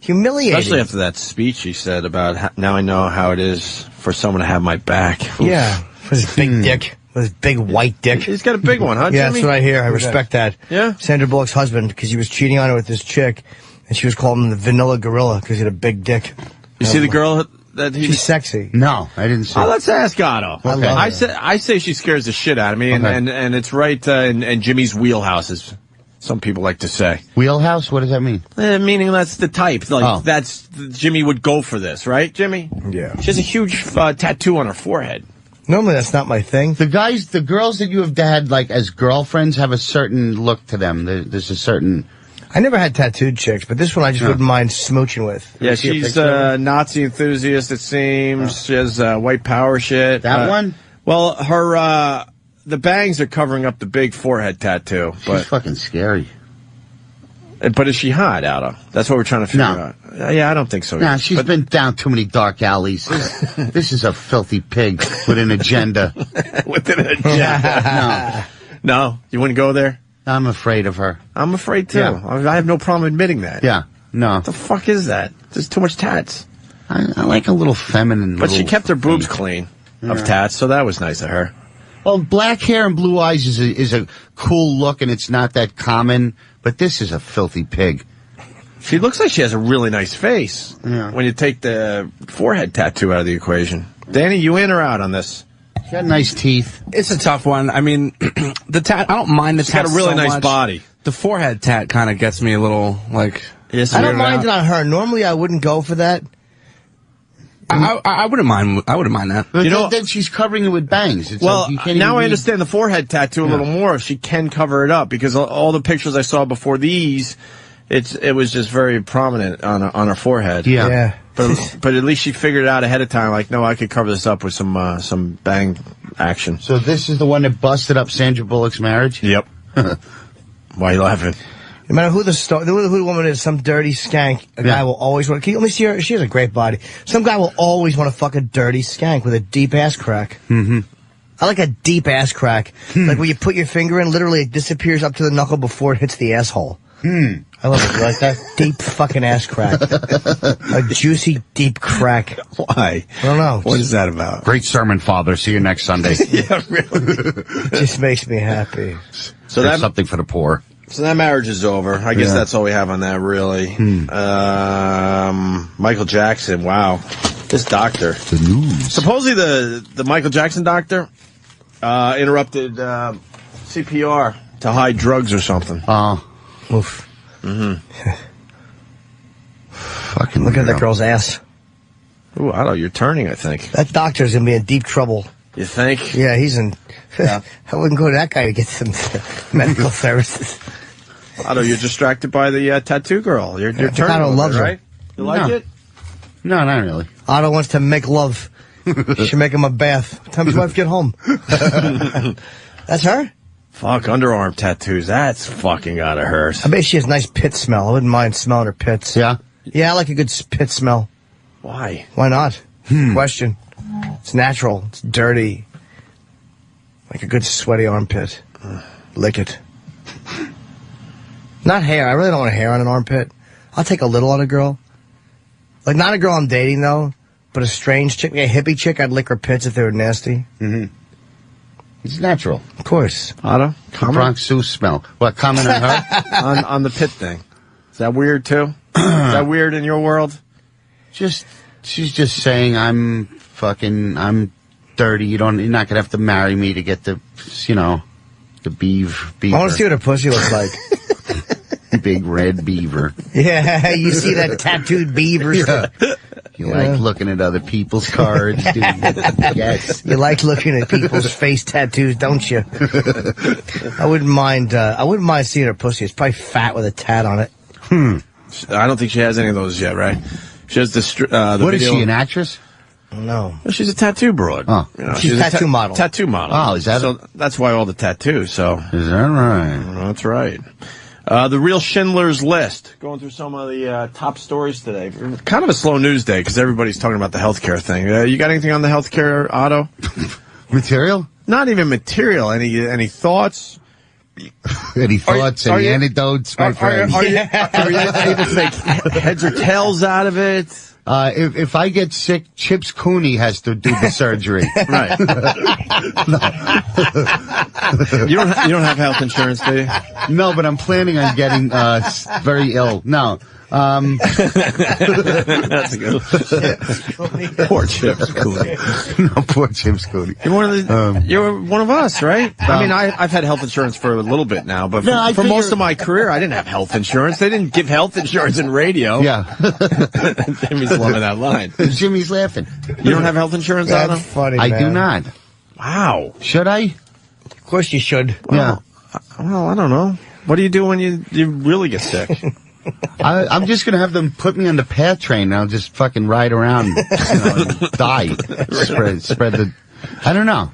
Speaker 3: Humiliating.
Speaker 1: Especially after that speech he said about now I know how it is for someone to have my back. Oof.
Speaker 3: Yeah. For his big dick. With his big white dick.
Speaker 1: He's got a big one, huh, Jimmy?
Speaker 3: Yeah, that's what I hear. I respect that.
Speaker 1: Yeah?
Speaker 3: Sandra Bullock's husband, because he was cheating on her with this chick, and she was calling him the vanilla gorilla because he had a big dick.
Speaker 1: You see the girl that
Speaker 3: She's sexy.
Speaker 2: No, I didn't see.
Speaker 1: Oh, let's ask Otto.
Speaker 3: Okay.
Speaker 1: I say she scares the shit out of me, and it's right in Jimmy's wheelhouse, as some people like to say.
Speaker 2: Wheelhouse? What does that mean?
Speaker 1: Meaning that's the type. Like that's Jimmy would go for this, right, Jimmy?
Speaker 3: Yeah.
Speaker 1: She has a huge tattoo on her forehead.
Speaker 3: Normally that's not my thing.
Speaker 2: The girls that you have had like as girlfriends have a certain look to them. There's a certain.
Speaker 3: I never had tattooed chicks, but this one I just wouldn't mind smooching with.
Speaker 1: Yeah, she's a Nazi enthusiast, it seems. She has white power shit.
Speaker 2: That one?
Speaker 1: Well, her the bangs are covering up the big forehead tattoo.
Speaker 2: She's fucking scary.
Speaker 1: But is she hot, Otto? That's what we're trying to figure out. Yeah, I don't think so.
Speaker 2: Nah, she's been down too many dark alleys. This is a filthy pig with an agenda.
Speaker 1: With an agenda. No, you wouldn't go there?
Speaker 2: I'm afraid of her.
Speaker 1: I'm afraid, too.
Speaker 2: Yeah.
Speaker 1: I have no problem admitting that.
Speaker 2: Yeah, no.
Speaker 1: What the fuck is that? There's too much tats.
Speaker 2: I like a little feminine.
Speaker 1: But she kept her boobs clean of tats, so that was nice of her.
Speaker 2: Well, black hair and blue eyes is a cool look, and it's not that common. But this is a filthy pig.
Speaker 1: She looks like she has a really nice face when you take the forehead tattoo out of the equation. Danny, you in or out on this?
Speaker 2: She got nice teeth.
Speaker 10: It's a tough one. I mean, the tat, I don't mind the tat.
Speaker 1: She's got a really nice
Speaker 10: much.
Speaker 1: body.
Speaker 10: The forehead tat kind of gets me a little, like...
Speaker 3: Yes, I don't mind it on her. Normally, I wouldn't go for that.
Speaker 10: I wouldn't mind. I wouldn't mind that.
Speaker 2: But then she's covering it with bangs. It's
Speaker 1: well,
Speaker 2: like
Speaker 1: now I understand the forehead tattoo a little more. If she can cover it up, because all the pictures I saw before these, it was just very prominent on her forehead.
Speaker 3: Yeah.
Speaker 1: But at least she figured it out ahead of time. Like, no, I could cover this up with some bang action.
Speaker 2: So this is the one that busted up Sandra Bullock's marriage?
Speaker 1: Yep. Why are you laughing?
Speaker 3: No matter who the woman is, some dirty skank, a guy will always want to... Let me see her. She has a great body. Some guy will always want to fuck a dirty skank with a deep ass crack. Mm-hmm. I like a deep ass crack. Like when you put your finger in, literally it disappears up to the knuckle before it hits the asshole. I love it. You like that? Deep fucking ass crack. A juicy, deep crack.
Speaker 1: Why?
Speaker 3: I don't know.
Speaker 1: What is that about?
Speaker 2: Great sermon, Father. See you next Sunday.
Speaker 1: Yeah, really.
Speaker 3: Just makes me happy.
Speaker 2: So that's something for the poor.
Speaker 1: So that marriage is over. I guess that's all we have on that, really. Michael Jackson, wow. This doctor.
Speaker 2: The news.
Speaker 1: Supposedly the Michael Jackson doctor interrupted CPR to hide drugs or something.
Speaker 3: Oof.
Speaker 1: Mm-hmm.
Speaker 2: Fucking
Speaker 3: Look at that girl's ass.
Speaker 1: Ooh, I don't know. You're turning, I think.
Speaker 3: That doctor's going to be in deep trouble.
Speaker 1: You think?
Speaker 3: Yeah, he's in... I wouldn't go to that guy to get some medical services.
Speaker 1: I know you're distracted by the tattoo girl. You're turning
Speaker 3: Otto loves her.
Speaker 1: right? You like it?
Speaker 2: No, not really.
Speaker 3: Otto wants to make love. You should make him a bath. What time does his wife get home? That's her?
Speaker 1: Fuck, underarm tattoos. That's fucking gotta hurt.
Speaker 3: I bet she has nice pit smell. I wouldn't mind smelling her pits.
Speaker 2: Yeah?
Speaker 3: Yeah, I like a good pit smell.
Speaker 1: Why?
Speaker 3: Why not? Question. It's natural. It's dirty. Like a good sweaty armpit. Lick it. Not hair. I really don't want hair on an armpit. I'll take a little on a girl. Like, not a girl I'm dating, though, but a strange chick, like a hippie chick, I'd lick her pits if they were nasty.
Speaker 2: Mm-hmm. It's natural.
Speaker 3: Of course.
Speaker 1: Otto?
Speaker 2: Bronx Zoo smell. What, comment on her?
Speaker 1: on the pit thing. Is that weird, too? Is that weird in your world?
Speaker 2: She's just saying I'm dirty. You're not gonna have to marry me to get the beaver.
Speaker 3: I want to see what her pussy looks like.
Speaker 2: Big red beaver.
Speaker 3: Yeah, you see that tattooed beaver.
Speaker 2: Yeah. You like looking at other people's cards, dude. Yes.
Speaker 3: You like looking at people's face tattoos, don't you? I wouldn't mind seeing her pussy. It's probably fat with a tat on it.
Speaker 1: I don't think she has any of those yet, right? She has the
Speaker 2: What
Speaker 1: video.
Speaker 2: is she, an actress?
Speaker 3: No.
Speaker 1: Well, she's a tattoo broad.
Speaker 2: Oh.
Speaker 3: She's a tattoo model.
Speaker 1: Tattoo model.
Speaker 2: Oh, is that
Speaker 1: so? That's why all the tattoos. So
Speaker 2: is that right?
Speaker 1: That's right. The real Schindler's List. Going through some of the top stories today. Kind of a slow news day because everybody's talking about the healthcare thing. You got anything on the healthcare, Otto?
Speaker 2: Material?
Speaker 1: Not even material. Any thoughts?
Speaker 2: Any thoughts? Any anecdotes, my friend?
Speaker 1: Are you able to make heads or tails out of it?
Speaker 2: If I get sick, Chips Cooney has to do the surgery.
Speaker 1: Right. You don't have health insurance, do you?
Speaker 2: No, but I'm planning on getting very ill. No.
Speaker 1: That's a good one. Poor Chips Cooney.
Speaker 2: No, poor Chips Cooney.
Speaker 1: You're one of us, right? I mean, I've had health insurance for a little bit now, but for most of my career, I didn't have health insurance. They didn't give health insurance in radio.
Speaker 2: Yeah.
Speaker 1: Jimmy's loving that line.
Speaker 2: Jimmy's laughing.
Speaker 1: You don't have health insurance, Otto?
Speaker 3: That's funny,
Speaker 2: I
Speaker 3: man.
Speaker 2: do not.
Speaker 1: Wow.
Speaker 2: Should I?
Speaker 3: Of course you should.
Speaker 1: Well, I don't know. What do you do when you really get sick?
Speaker 2: I'm just going to have them put me on the PATH train and I'll just fucking ride around, and die. Spread the... I don't know.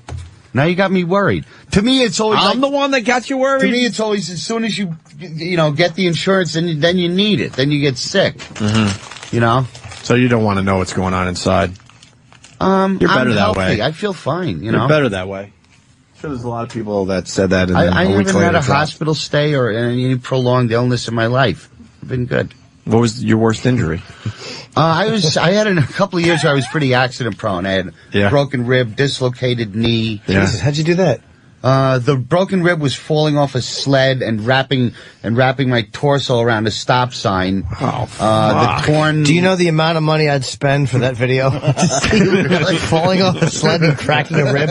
Speaker 2: Now you got me worried. To me, it's always...
Speaker 1: I'm the one that got you worried?
Speaker 2: To me, it's always as soon as you get the insurance, and then you need it. Then you get sick.
Speaker 1: Mm-hmm. So you don't want to know what's going on inside? You're better that way.
Speaker 2: I feel fine,
Speaker 1: You're better that way. I'm sure there's a lot of people that said that.
Speaker 2: I haven't had a hospital stay or any prolonged illness in my life. I've been good.
Speaker 1: What was your worst injury?
Speaker 2: I had a couple of years where I was pretty accident prone. I had broken rib, dislocated knee.
Speaker 3: Yeah. Jesus, how'd you do that?
Speaker 2: The broken rib was falling off a sled and wrapping my torso around a stop sign.
Speaker 1: Oh, fuck.
Speaker 2: The torn...
Speaker 3: Do you know the amount of money I'd spend for that video? To see you like falling off a sled and cracking a rib?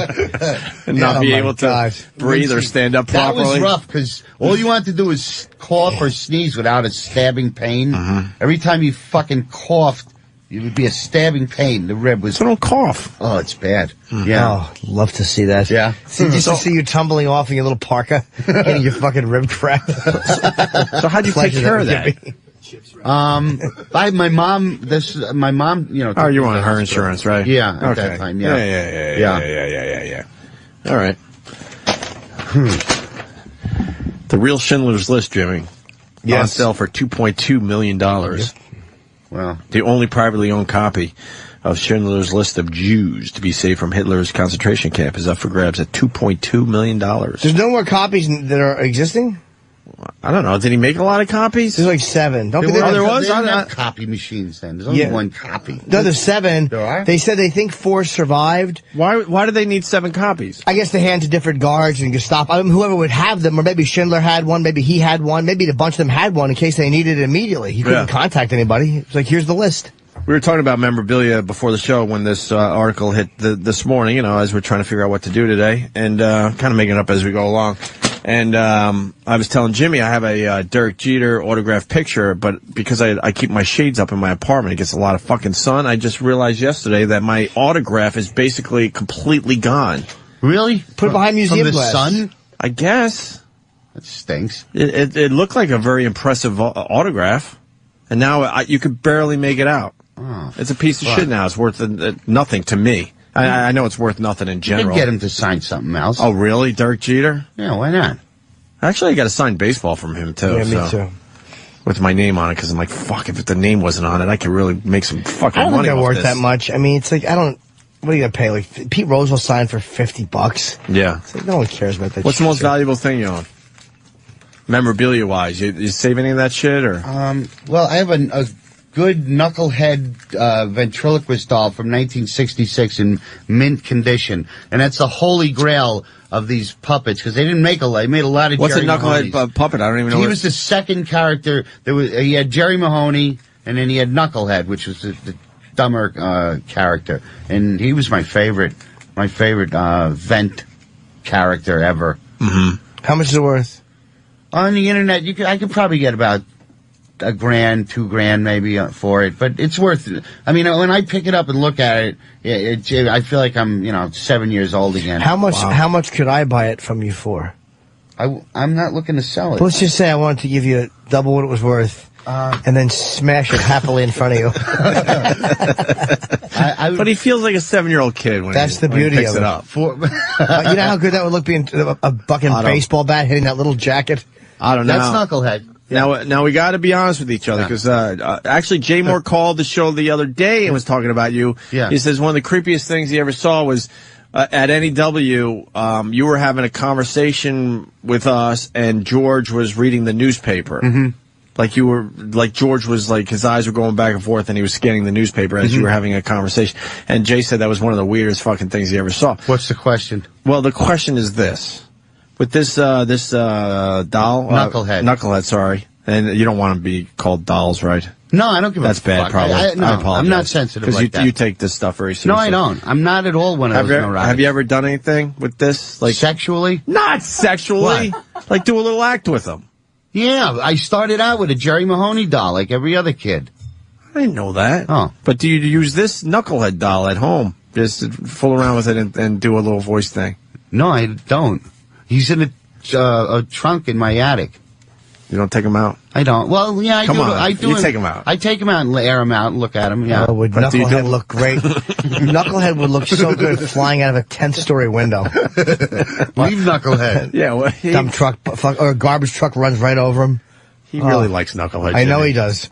Speaker 1: And not be able to breathe or stand up properly?
Speaker 2: That was rough, because all you wanted to do was cough or sneeze without a stabbing pain.
Speaker 1: Mm-hmm.
Speaker 2: Every time you fucking coughed, it would be a stabbing pain. The rib was...
Speaker 1: So don't cough.
Speaker 2: Oh, it's bad.
Speaker 3: Yeah. Oh, love to see that.
Speaker 2: Yeah.
Speaker 3: Just to see you tumbling off in your little parka, getting your fucking rib cracked.
Speaker 1: So how'd you take care of that?
Speaker 2: My mom,
Speaker 1: Oh, you were on her insurance, right?
Speaker 2: Yeah, at that time, yeah.
Speaker 1: Yeah. All right. The real Schindler's List, Jimmy.
Speaker 3: Yes.
Speaker 1: On sale for $2.2 million.
Speaker 2: Well,
Speaker 1: the only privately owned copy of Schindler's List of Jews to be saved from Hitler's concentration camp is up for grabs at $2.2 million.
Speaker 3: There's no more copies that are existing?
Speaker 1: I don't know. Did he make a lot of copies?
Speaker 3: There's like 7.
Speaker 2: There was? They didn't have copy machines then. There's only one copy.
Speaker 3: No, there's 7.
Speaker 2: There are?
Speaker 3: They said they think 4 survived.
Speaker 1: Why do they need 7 copies?
Speaker 3: I guess they hand to different guards and Gestapo. Whoever would have them, or maybe Schindler had one, maybe he had one, maybe a bunch of them had one in case they needed it immediately. He couldn't contact anybody. It's like, here's the list.
Speaker 1: We were talking about memorabilia before the show when this article hit this morning, as we're trying to figure out what to do today, and kind of making it up as we go along. And I was telling Jimmy I have a Derek Jeter autographed picture, but because I keep my shades up in my apartment, it gets a lot of fucking sun. I just realized yesterday that my autograph is basically completely gone.
Speaker 2: Really?
Speaker 3: Put it behind museum
Speaker 2: glass. From the sun?
Speaker 1: I guess.
Speaker 2: That stinks.
Speaker 1: It looked like a very impressive autograph, and now you could barely make it out.
Speaker 2: Oh,
Speaker 1: it's a piece of shit now. It's worth nothing to me. I know it's worth nothing in general.
Speaker 2: You could get him to sign something else.
Speaker 1: Oh, really? Derek Jeter?
Speaker 2: Yeah, why not?
Speaker 1: Actually, I got a signed baseball from him, too.
Speaker 3: Yeah, me too.
Speaker 1: With my name on it, because I'm like, fuck, if the name wasn't on it, I could really make some fucking money.
Speaker 3: I don't think they're worth
Speaker 1: this.
Speaker 3: that much. I mean, it's like, what are you going to pay? Like, Pete Rose will sign for $50.
Speaker 1: Yeah.
Speaker 3: It's like, no one cares about that
Speaker 1: What's the most valuable thing you own? Memorabilia-wise. You save any of that shit, or?
Speaker 2: Well, I have a good knucklehead ventriloquist doll from 1966 in mint condition, and that's the holy grail of these puppets, because they didn't make a lot. They made a lot of
Speaker 1: What's
Speaker 2: Jerry
Speaker 1: a knucklehead puppet? I don't even know.
Speaker 2: He was the second character. He had Jerry Mahoney, and then he had Knucklehead, which was the dumber character, and he was my favorite vent character ever.
Speaker 1: Mm-hmm.
Speaker 3: How much is it worth?
Speaker 2: On the internet, I could probably get about $1,000, $2,000 maybe for it, but it's worth it. I mean, when I pick it up and look at it, I feel like I'm 7 years old again.
Speaker 3: How much could I buy it from you for?
Speaker 2: I'm not looking to sell it.
Speaker 3: Let's just say I wanted to give you double what it was worth, and then smash it happily in front of you.
Speaker 1: But he feels like a 7-year-old kid when
Speaker 3: that's the beauty
Speaker 1: he picks
Speaker 3: of
Speaker 1: it up.
Speaker 3: You know how good that would look being a fucking baseball bat hitting that little jacket?
Speaker 1: I don't know.
Speaker 2: That's Knucklehead.
Speaker 1: Now we got to be honest with each other, because actually Jay Moore called the show the other day and was talking about you.
Speaker 2: Yeah.
Speaker 1: He says one of the creepiest things he ever saw was at NEW, you were having a conversation with us, and George was reading the newspaper.
Speaker 2: Mm-hmm.
Speaker 1: Like George was like, his eyes were going back and forth, and he was scanning the newspaper as you were having a conversation. And Jay said that was one of the weirdest fucking things he ever saw.
Speaker 2: What's the question?
Speaker 1: Well, the question is this. With this doll? Knucklehead, sorry. And you don't want to be called dolls, right?
Speaker 2: No, I don't give a fuck.
Speaker 1: That's bad, probably. I apologize.
Speaker 2: I'm not sensitive like that.
Speaker 1: Because you take this stuff very seriously.
Speaker 2: No, I don't. I'm not at all one of those neurotics.
Speaker 1: Have you ever done anything with this? Like
Speaker 2: sexually?
Speaker 1: Not sexually.
Speaker 2: What?
Speaker 1: Like do a little act with them.
Speaker 2: Yeah, I started out with a Jerry Mahoney doll, like every other kid.
Speaker 1: I didn't know that.
Speaker 2: Oh.
Speaker 1: But do you use this Knucklehead doll at home? Just to fool around with it and do a little voice thing?
Speaker 2: No, I don't. He's in a trunk in my attic.
Speaker 1: You don't take him out?
Speaker 2: I don't. Well, yeah, I do.
Speaker 1: You take him out.
Speaker 2: I take him out and air him out and look at him. Yeah.
Speaker 3: Oh, would Knucklehead look great? Knucklehead would look so good flying out of a 10th-story window.
Speaker 2: Leave Knucklehead.
Speaker 1: Yeah, well,
Speaker 3: dump truck or a garbage truck runs right over him.
Speaker 1: He really likes Knucklehead.
Speaker 3: I know he does.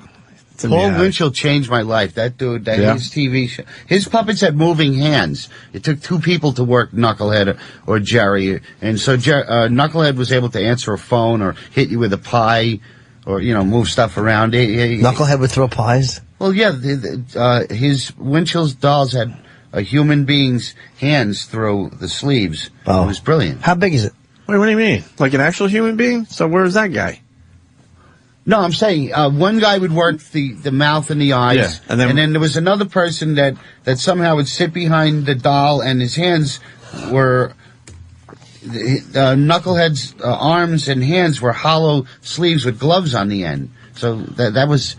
Speaker 2: Paul Winchell changed my life. That dude, his TV show. His puppets had moving hands. It took two people to work Knucklehead or Jerry. And so Knucklehead was able to answer a phone or hit you with a pie or, move stuff around.
Speaker 3: Knucklehead would throw pies?
Speaker 2: Well, yeah. His Winchell's dolls had a human being's hands through the sleeves. Oh. It was brilliant.
Speaker 3: How big is it?
Speaker 1: Wait, what do you mean? Like an actual human being? So where's that guy?
Speaker 2: No, I'm saying one guy would work the mouth and the eyes, and then there was another person that somehow would sit behind the doll, and his hands were Knucklehead's arms and hands were hollow sleeves with gloves on the end. So that was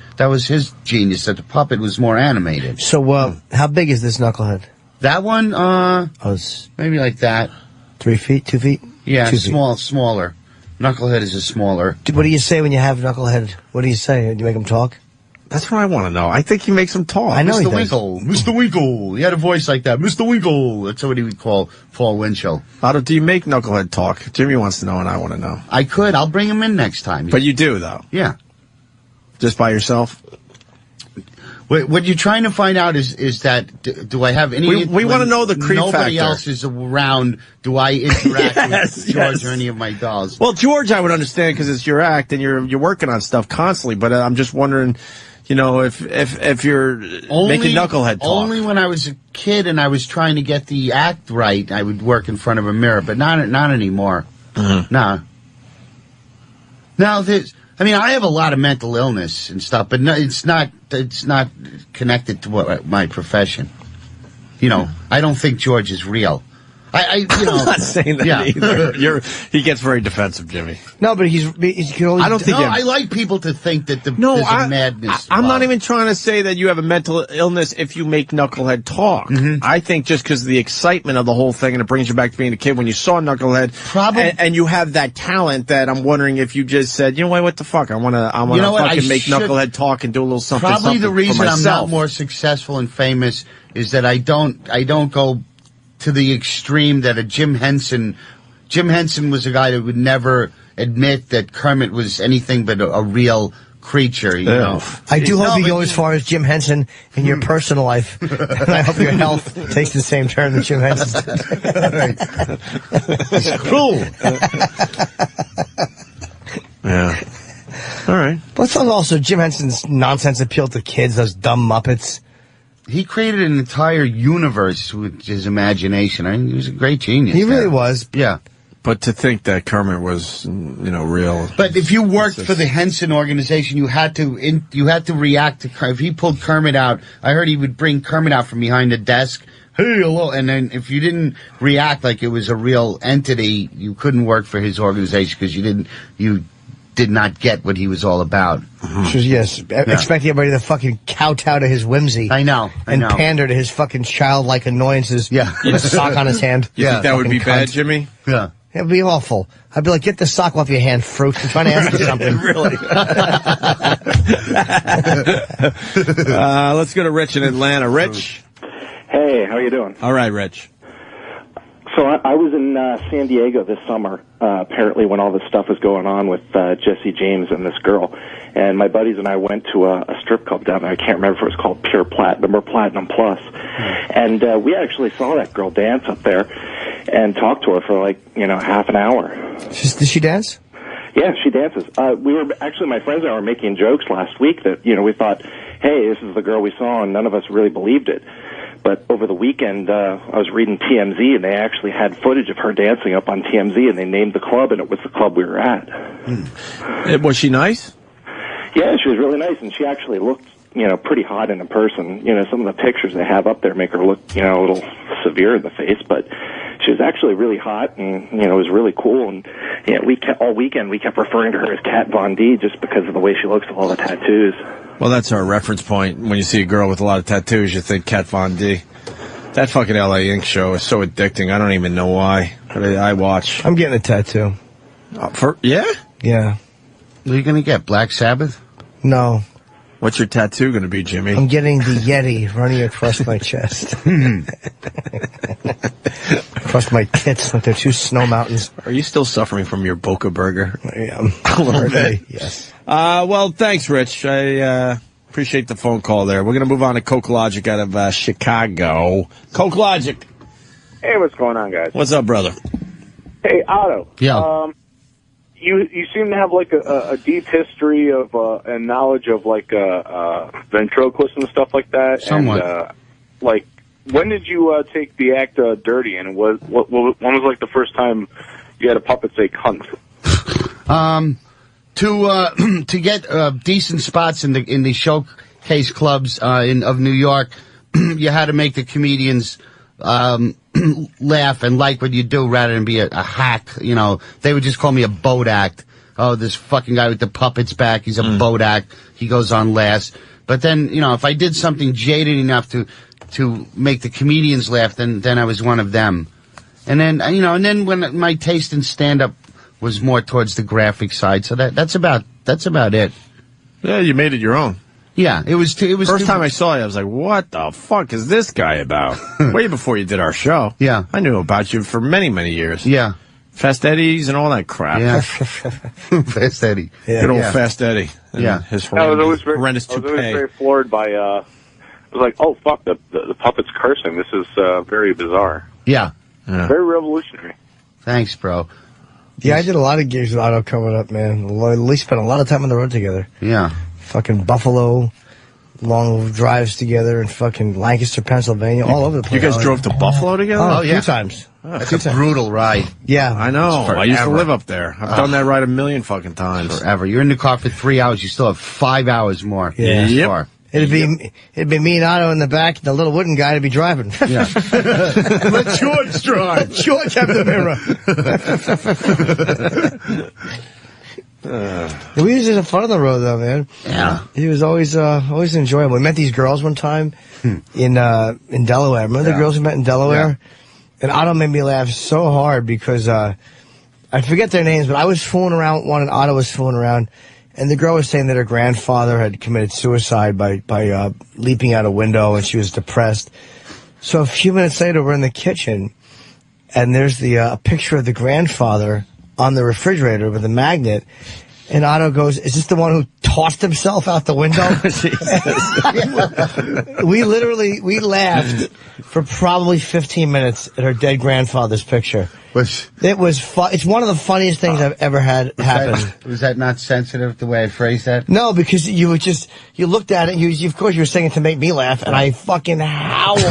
Speaker 2: his genius. That the puppet was more animated.
Speaker 3: So how big is this Knucklehead?
Speaker 2: That one, maybe like that.
Speaker 3: 3 feet, 2 feet.
Speaker 2: Yeah, smaller. Knucklehead is a smaller.
Speaker 3: What do you say when you have Knucklehead? What do you say? Do you make him talk?
Speaker 1: That's what I want to know. I think he makes him talk.
Speaker 3: I know
Speaker 2: Mr.
Speaker 3: he does.
Speaker 2: Winkle. Mr. Winkle. He had a voice like that. Mr. Winkle. That's what he would call Paul Winchell.
Speaker 1: Otto, do you make Knucklehead talk? Jimmy wants to know and I want to know.
Speaker 2: I could. I'll bring him in next time.
Speaker 1: But you do, though?
Speaker 2: Yeah.
Speaker 1: Just by yourself?
Speaker 2: What you're trying to find out is that do I have any?
Speaker 1: We want to know the creep
Speaker 2: nobody
Speaker 1: factor.
Speaker 2: Else is around. Do I interact with George or any of my dolls?
Speaker 1: Well, George, I would understand because it's your act and you're working on stuff constantly. But I'm just wondering, if you're making Knucklehead talk.
Speaker 2: Only when I was a kid and I was trying to get the act right, I would work in front of a mirror. But not anymore.
Speaker 1: Mm-hmm.
Speaker 2: No. Now I have a lot of mental illness and stuff, but no, it's not connected to my profession. I don't think George is real.
Speaker 1: I'm not saying that either. He gets very defensive, Jimmy.
Speaker 3: No, but he's can only.
Speaker 1: I don't think.
Speaker 2: I like people to think that there's a madness.
Speaker 1: I'm not even trying to say that you have a mental illness if you make Knucklehead talk.
Speaker 2: Mm-hmm.
Speaker 1: I think just because of the excitement of the whole thing and it brings you back to being a kid when you saw Knucklehead, and you have that talent that I'm wondering if you just said, what the fuck, I want to fucking make Knucklehead talk and do a little something.
Speaker 2: Probably the reason I'm not
Speaker 1: myself.
Speaker 2: more successful and famous is that I don't go to the extreme that a Jim Henson was a guy that would never admit that Kermit was anything but a real creature,
Speaker 3: I do hope you go as far as Jim Henson in your personal life, and I hope your health takes the same turn that Jim Henson did.
Speaker 2: It's cruel.
Speaker 1: Yeah. All right.
Speaker 3: But also Jim Henson's nonsense appeal to kids, those dumb Muppets.
Speaker 2: He created an entire universe with his imagination. He was a great genius.
Speaker 3: He really was.
Speaker 2: Yeah.
Speaker 1: But to think that Kermit was, real.
Speaker 2: But if you worked for the Henson organization, you had to react to Kermit. If he pulled Kermit out, I heard he would bring Kermit out from behind the desk. Hey, hello. And then if you didn't react like it was a real entity, you couldn't work for his organization because you did not get what he was all about.
Speaker 3: Mm-hmm. Expecting everybody to fucking kowtow to his whimsy.
Speaker 2: I know.
Speaker 3: Pander to his fucking childlike annoyances.
Speaker 2: Yeah.
Speaker 3: With a sock on his hand.
Speaker 1: You think that would be bad, Jimmy?
Speaker 2: Yeah.
Speaker 3: It'd be awful. I'd be like, get the sock off your hand, fruit. I'm trying to ask you something.
Speaker 1: Really? Let's go to Rich in Atlanta. Rich?
Speaker 11: Hey, how you doing?
Speaker 1: All right, Rich.
Speaker 11: So I was in San Diego this summer, apparently when all this stuff was going on with Jesse James and this girl. And my buddies and I went to a strip club down there. I can't remember if it was called Pure Platinum or Platinum Plus. And we actually saw that girl dance up there and talked to her for like, half an hour.
Speaker 3: Did she dance?
Speaker 11: Yeah, she dances. We were actually, my friends and I were making jokes last week that, we thought, hey, this is the girl we saw, and none of us really believed it. But over the weekend, I was reading TMZ, and they actually had footage of her dancing up on TMZ, and they named the club, and it was the club we were at.
Speaker 1: Was she nice?
Speaker 11: Yeah, she was really nice, and she actually looked, pretty hot in person. Some of the pictures they have up there make her look, a little severe in the face, but she was actually really hot, and, it was really cool. And all weekend we kept referring to her as Kat Von D just because of the way she looks with all the tattoos.
Speaker 1: Well, that's our reference point. When you see a girl with a lot of tattoos, you think Kat Von D. That fucking LA Ink show is so addicting. I don't even know why. But I watch.
Speaker 3: I'm getting a tattoo.
Speaker 1: Yeah?
Speaker 3: Yeah.
Speaker 2: What are you going to get, Black Sabbath?
Speaker 3: No.
Speaker 1: What's your tattoo going to be, Jimmy?
Speaker 3: I'm getting the Yeti running across my chest. Across my tits like they're two snow mountains.
Speaker 1: Are you still suffering from your Boca Burger?
Speaker 3: I am.
Speaker 1: A little bit.
Speaker 3: Yes.
Speaker 1: Well, thanks, Rich. I appreciate the phone call there. We're going to move on to Coke Logic out of Chicago. Coke Logic.
Speaker 12: Hey, what's going on, guys?
Speaker 1: What's up, brother?
Speaker 12: Hey, Otto.
Speaker 2: Yeah.
Speaker 12: You seem to have like a deep history of and knowledge of like ventriloquism and stuff like that.
Speaker 2: Somewhat.
Speaker 12: And, when did you take the act dirty? And when was like the first time you had a puppet say cunt?
Speaker 2: To get decent spots in the showcase clubs of New York, you had to make the comedians laugh and like what you do rather than be a hack. They would just call me a boat act. Oh, this fucking guy with the puppets back, he's a boat act. He goes on last. But then, if I did something jaded enough to make the comedians laugh, then I was one of them. And then, and then when my taste in stand-up was more towards the graphic side, so that's about it.
Speaker 1: Yeah, you made it your own.
Speaker 2: Yeah, it was
Speaker 1: first time I saw you, I was like, what the fuck is this guy about? Way before you did our show.
Speaker 2: Yeah.
Speaker 1: I knew about you for many, many years.
Speaker 2: Yeah.
Speaker 1: Fast Eddie's and all that crap.
Speaker 2: Yeah. Fast Eddie.
Speaker 1: Yeah. Good old Fast Eddie. And
Speaker 2: yeah.
Speaker 1: His horrendous toupee.
Speaker 12: I was always very floored by, I was like, oh, fuck, the puppet's cursing. This is very bizarre.
Speaker 2: Yeah.
Speaker 12: Very revolutionary.
Speaker 2: Thanks, bro.
Speaker 3: Yeah, I did a lot of gigs with Otto coming up, man. We spent a lot of time on the road together.
Speaker 2: Yeah.
Speaker 3: Fucking Buffalo, long drives together in fucking Lancaster, Pennsylvania, all over the place.
Speaker 1: You guys drove to Buffalo together?
Speaker 3: Oh,
Speaker 2: yeah.
Speaker 3: 2 times.
Speaker 2: That's a brutal ride.
Speaker 3: Yeah.
Speaker 1: I know. I used to live up there. I've done that ride a million fucking times.
Speaker 2: Forever. You're in the car for 3 hours. You still have 5 hours more.
Speaker 3: Yeah.
Speaker 2: Yep.
Speaker 3: It'd be me and Otto in the back, and the little wooden guy to be driving.
Speaker 2: Yeah.
Speaker 3: Let George drive. Let George have the mirror. We used to have fun on the road, though, man.
Speaker 2: Yeah.
Speaker 3: He was always enjoyable. We met these girls one time in Delaware. Remember the girls we met in Delaware? Yeah. And Otto made me laugh so hard because I forget their names, but I was fooling around with one, and Otto was fooling around. And the girl was saying that her grandfather had committed suicide by leaping out a window, and she was depressed. So a few minutes later, we're in the kitchen, and there's a picture of the grandfather on the refrigerator with a magnet. And Otto goes, "Is this the one who tossed himself out the window?" we laughed for probably 15 minutes at her dead grandfather's picture. It was it's one of the funniest things I've ever had happen.
Speaker 2: Was that not sensitive the way I phrased that?
Speaker 3: No, because you looked at it, and of course you were saying it to make me laugh, and I fucking howled.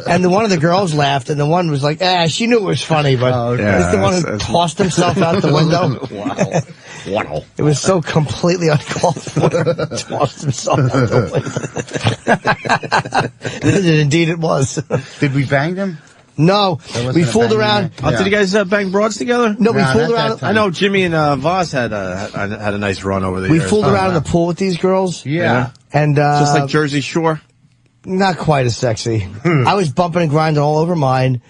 Speaker 3: and one of the girls laughed, and the one was like, she knew it was funny, but it's the one who tossed himself out the window.
Speaker 2: Wow.
Speaker 3: It was so completely uncalled for. Tossed himself out the window. Indeed it was.
Speaker 2: Did we bang them?
Speaker 3: No, we fooled around.
Speaker 1: Did you guys bang broads together?
Speaker 3: No, we fooled around.
Speaker 1: I know Jimmy and Voss had a nice run over the years.
Speaker 3: We fooled around in the pool with these girls.
Speaker 2: Yeah.
Speaker 3: And
Speaker 1: just like Jersey Shore?
Speaker 3: Not quite as sexy. I was bumping and grinding all over mine.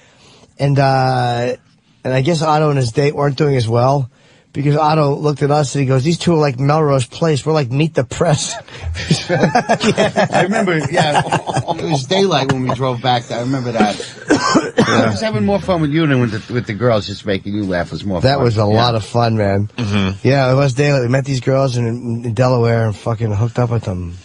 Speaker 3: And I guess Otto and his date weren't doing as well. because Otto looked at us and he goes, "These two are like Melrose Place. We're like Meet the Press."
Speaker 2: I remember, it was daylight when we drove back. I remember that. I was having more fun with you than with the girls. Just making you laugh was more fun.
Speaker 3: That was a lot of fun, man.
Speaker 1: Mm-hmm.
Speaker 3: Yeah, it was daylight. We met these girls in Delaware and fucking hooked up with them.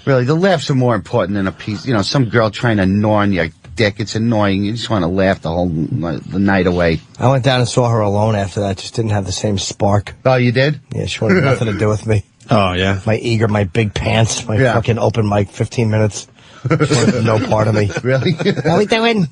Speaker 2: Really, the laughs are more important than a piece. You know, some girl trying to gnaw on your dick. It's annoying. You just want to laugh the night away.
Speaker 3: I went down and saw her alone after that. Just didn't have the same spark.
Speaker 2: Oh, you did?
Speaker 3: Yeah, she wanted nothing to do with me.
Speaker 1: Oh, yeah?
Speaker 3: My big pants, my fucking open mic, 15 minutes. She wanted no part of me.
Speaker 2: Really?
Speaker 3: How we doing?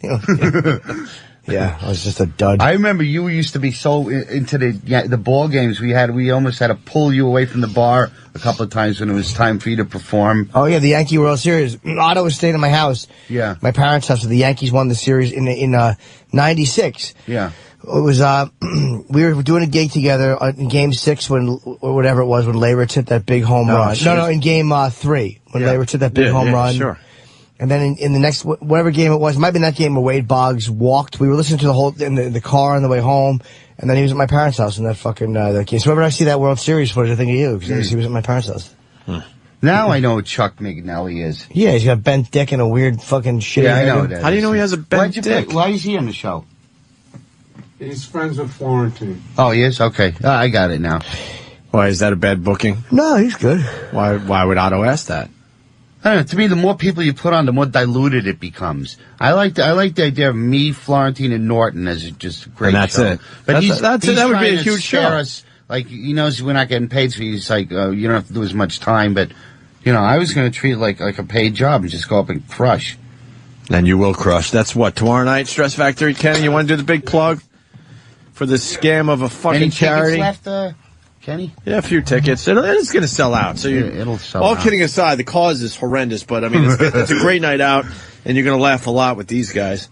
Speaker 3: Yeah, I was just a dud.
Speaker 2: I remember you used to be so into the ball games we almost had to pull you away from the bar a couple of times when it was time for you to perform.
Speaker 3: Oh yeah, the Yankee World Series. Otto was staying at my house.
Speaker 2: Yeah.
Speaker 3: My parents' house. So the Yankees won the series in '96.
Speaker 2: Yeah.
Speaker 3: It was we were doing a gig together in Game 6 or whatever it was when Leyritz hit that big home run. No, in Game 3 when Leyritz hit that big home run.
Speaker 1: Sure.
Speaker 3: And then in the next, whatever game it was, it might have been that game where Wade Boggs walked. We were listening to the whole, in the car on the way home. And then he was at my parents' house in that fucking, that game. So whenever I see that World Series footage, I think of you, because he was at my parents' house.
Speaker 2: Now I know who Chuck McNally is.
Speaker 3: Yeah, he's got a bent dick and a weird fucking shitty
Speaker 2: I know
Speaker 3: head.
Speaker 2: that.
Speaker 1: How do you know he has a bent dick?
Speaker 2: Why is he on the show?
Speaker 5: He's friends with Florentine.
Speaker 2: Oh, he is? Okay. I got it now.
Speaker 1: Why, is that a bad booking?
Speaker 3: No, he's good.
Speaker 1: Why would Otto ask that?
Speaker 2: I don't know. To me, the more people you put on, the more diluted it becomes. I like the idea of me, Florentine, and Norton as just a great
Speaker 1: And that's
Speaker 2: show.
Speaker 1: it.
Speaker 2: But
Speaker 1: That would be a
Speaker 2: trying to
Speaker 1: huge
Speaker 2: spare
Speaker 1: show.
Speaker 2: us, like, he knows we're not getting paid, so he's like, you don't have to do as much time. But, you know, I was going to treat it like a paid job and just go up and crush.
Speaker 1: And you will crush. That's what, tomorrow night, Stress Factory, Kenny? You want to do the big plug for this scam of a fucking
Speaker 2: Any
Speaker 1: charity?
Speaker 2: tickets left, Kenny?
Speaker 1: Yeah, a few tickets. It's going to sell out. So
Speaker 2: it'll sell
Speaker 1: all
Speaker 2: out.
Speaker 1: kidding aside, the cause is horrendous, but I mean, it's a great night out, and you're going to laugh a lot with these guys.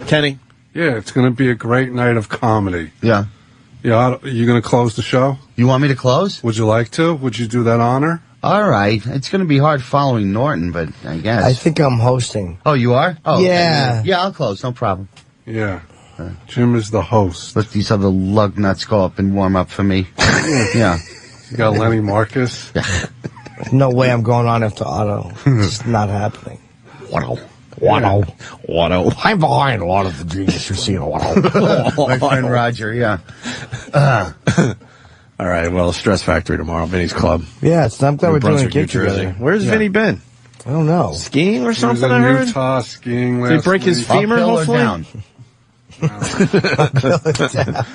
Speaker 1: Kenny?
Speaker 5: Yeah, it's going to be a great night of comedy.
Speaker 2: Yeah.
Speaker 5: Yeah, you going to close the show?
Speaker 2: You want me to close?
Speaker 5: Would you like to? Would you do that honor?
Speaker 2: All right. It's going to be hard following Norton, but I guess.
Speaker 3: I think I'm hosting.
Speaker 2: Oh, you are? Oh,
Speaker 3: yeah.
Speaker 2: Okay. Yeah, I'll close. No problem.
Speaker 5: Yeah. Jim is the host.
Speaker 2: Let these other lug nuts go up and warm up for me. Yeah.
Speaker 5: You got Lenny Marcus.
Speaker 3: No way I'm going on after Otto. It's just not happening.
Speaker 1: Watto.
Speaker 3: I'm behind a lot of the genius you're seeing, Watto.
Speaker 2: My friend Roger, yeah.
Speaker 1: All right, well, Stress Factory tomorrow, Vinny's Club.
Speaker 3: Yeah, I'm glad we're doing a
Speaker 1: Brunswick,
Speaker 3: gig
Speaker 1: New Jersey.
Speaker 3: together.
Speaker 1: Where's Vinny been?
Speaker 3: I don't know.
Speaker 1: Skiing or
Speaker 5: He was
Speaker 1: something,
Speaker 5: in
Speaker 1: I heard?
Speaker 5: Utah skiing last
Speaker 1: Did he break his
Speaker 5: week.
Speaker 1: femur,
Speaker 2: Uphill or
Speaker 1: hopefully?
Speaker 2: down?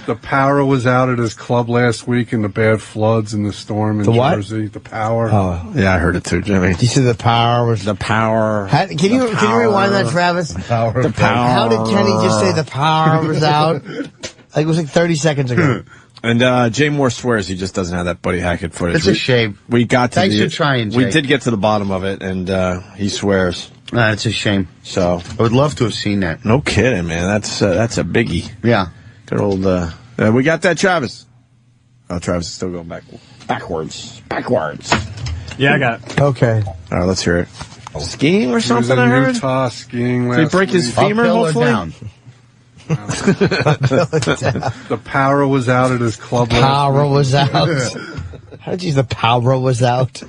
Speaker 5: The power was out at his club last week in the bad floods and the storm in
Speaker 3: The what?
Speaker 5: Jersey. The power.
Speaker 3: Oh.
Speaker 1: Yeah, I heard it too, Jimmy.
Speaker 3: You see the power was...
Speaker 1: The power.
Speaker 3: Can you rewind that, Travis?
Speaker 1: The power.
Speaker 3: How did Kenny just say the power was out? Like, it was like 30 seconds ago.
Speaker 1: And Jay Moore swears he just doesn't have that Buddy Hackett footage.
Speaker 2: It's a shame.
Speaker 1: We got to
Speaker 2: Thanks for trying, Jay.
Speaker 1: We did get to the bottom of it, and he swears.
Speaker 2: It's a shame.
Speaker 1: So
Speaker 2: I would love to have seen that.
Speaker 1: no kidding, man. That's a biggie.
Speaker 2: Yeah.
Speaker 1: Good old. We got that, Travis. Oh, Travis is still going backwards.
Speaker 13: Yeah, I got it.
Speaker 3: Okay.
Speaker 1: All right, let's hear it. Skiing or
Speaker 5: He was
Speaker 1: something,
Speaker 5: in
Speaker 1: I heard?
Speaker 5: Utah skiing last
Speaker 1: Did he break his
Speaker 5: week.
Speaker 1: femur,
Speaker 2: Uphill or
Speaker 1: hopefully?
Speaker 2: down?
Speaker 5: The power was out at his club last
Speaker 3: Power
Speaker 5: week.
Speaker 3: was out. How did you use the power was out?
Speaker 5: I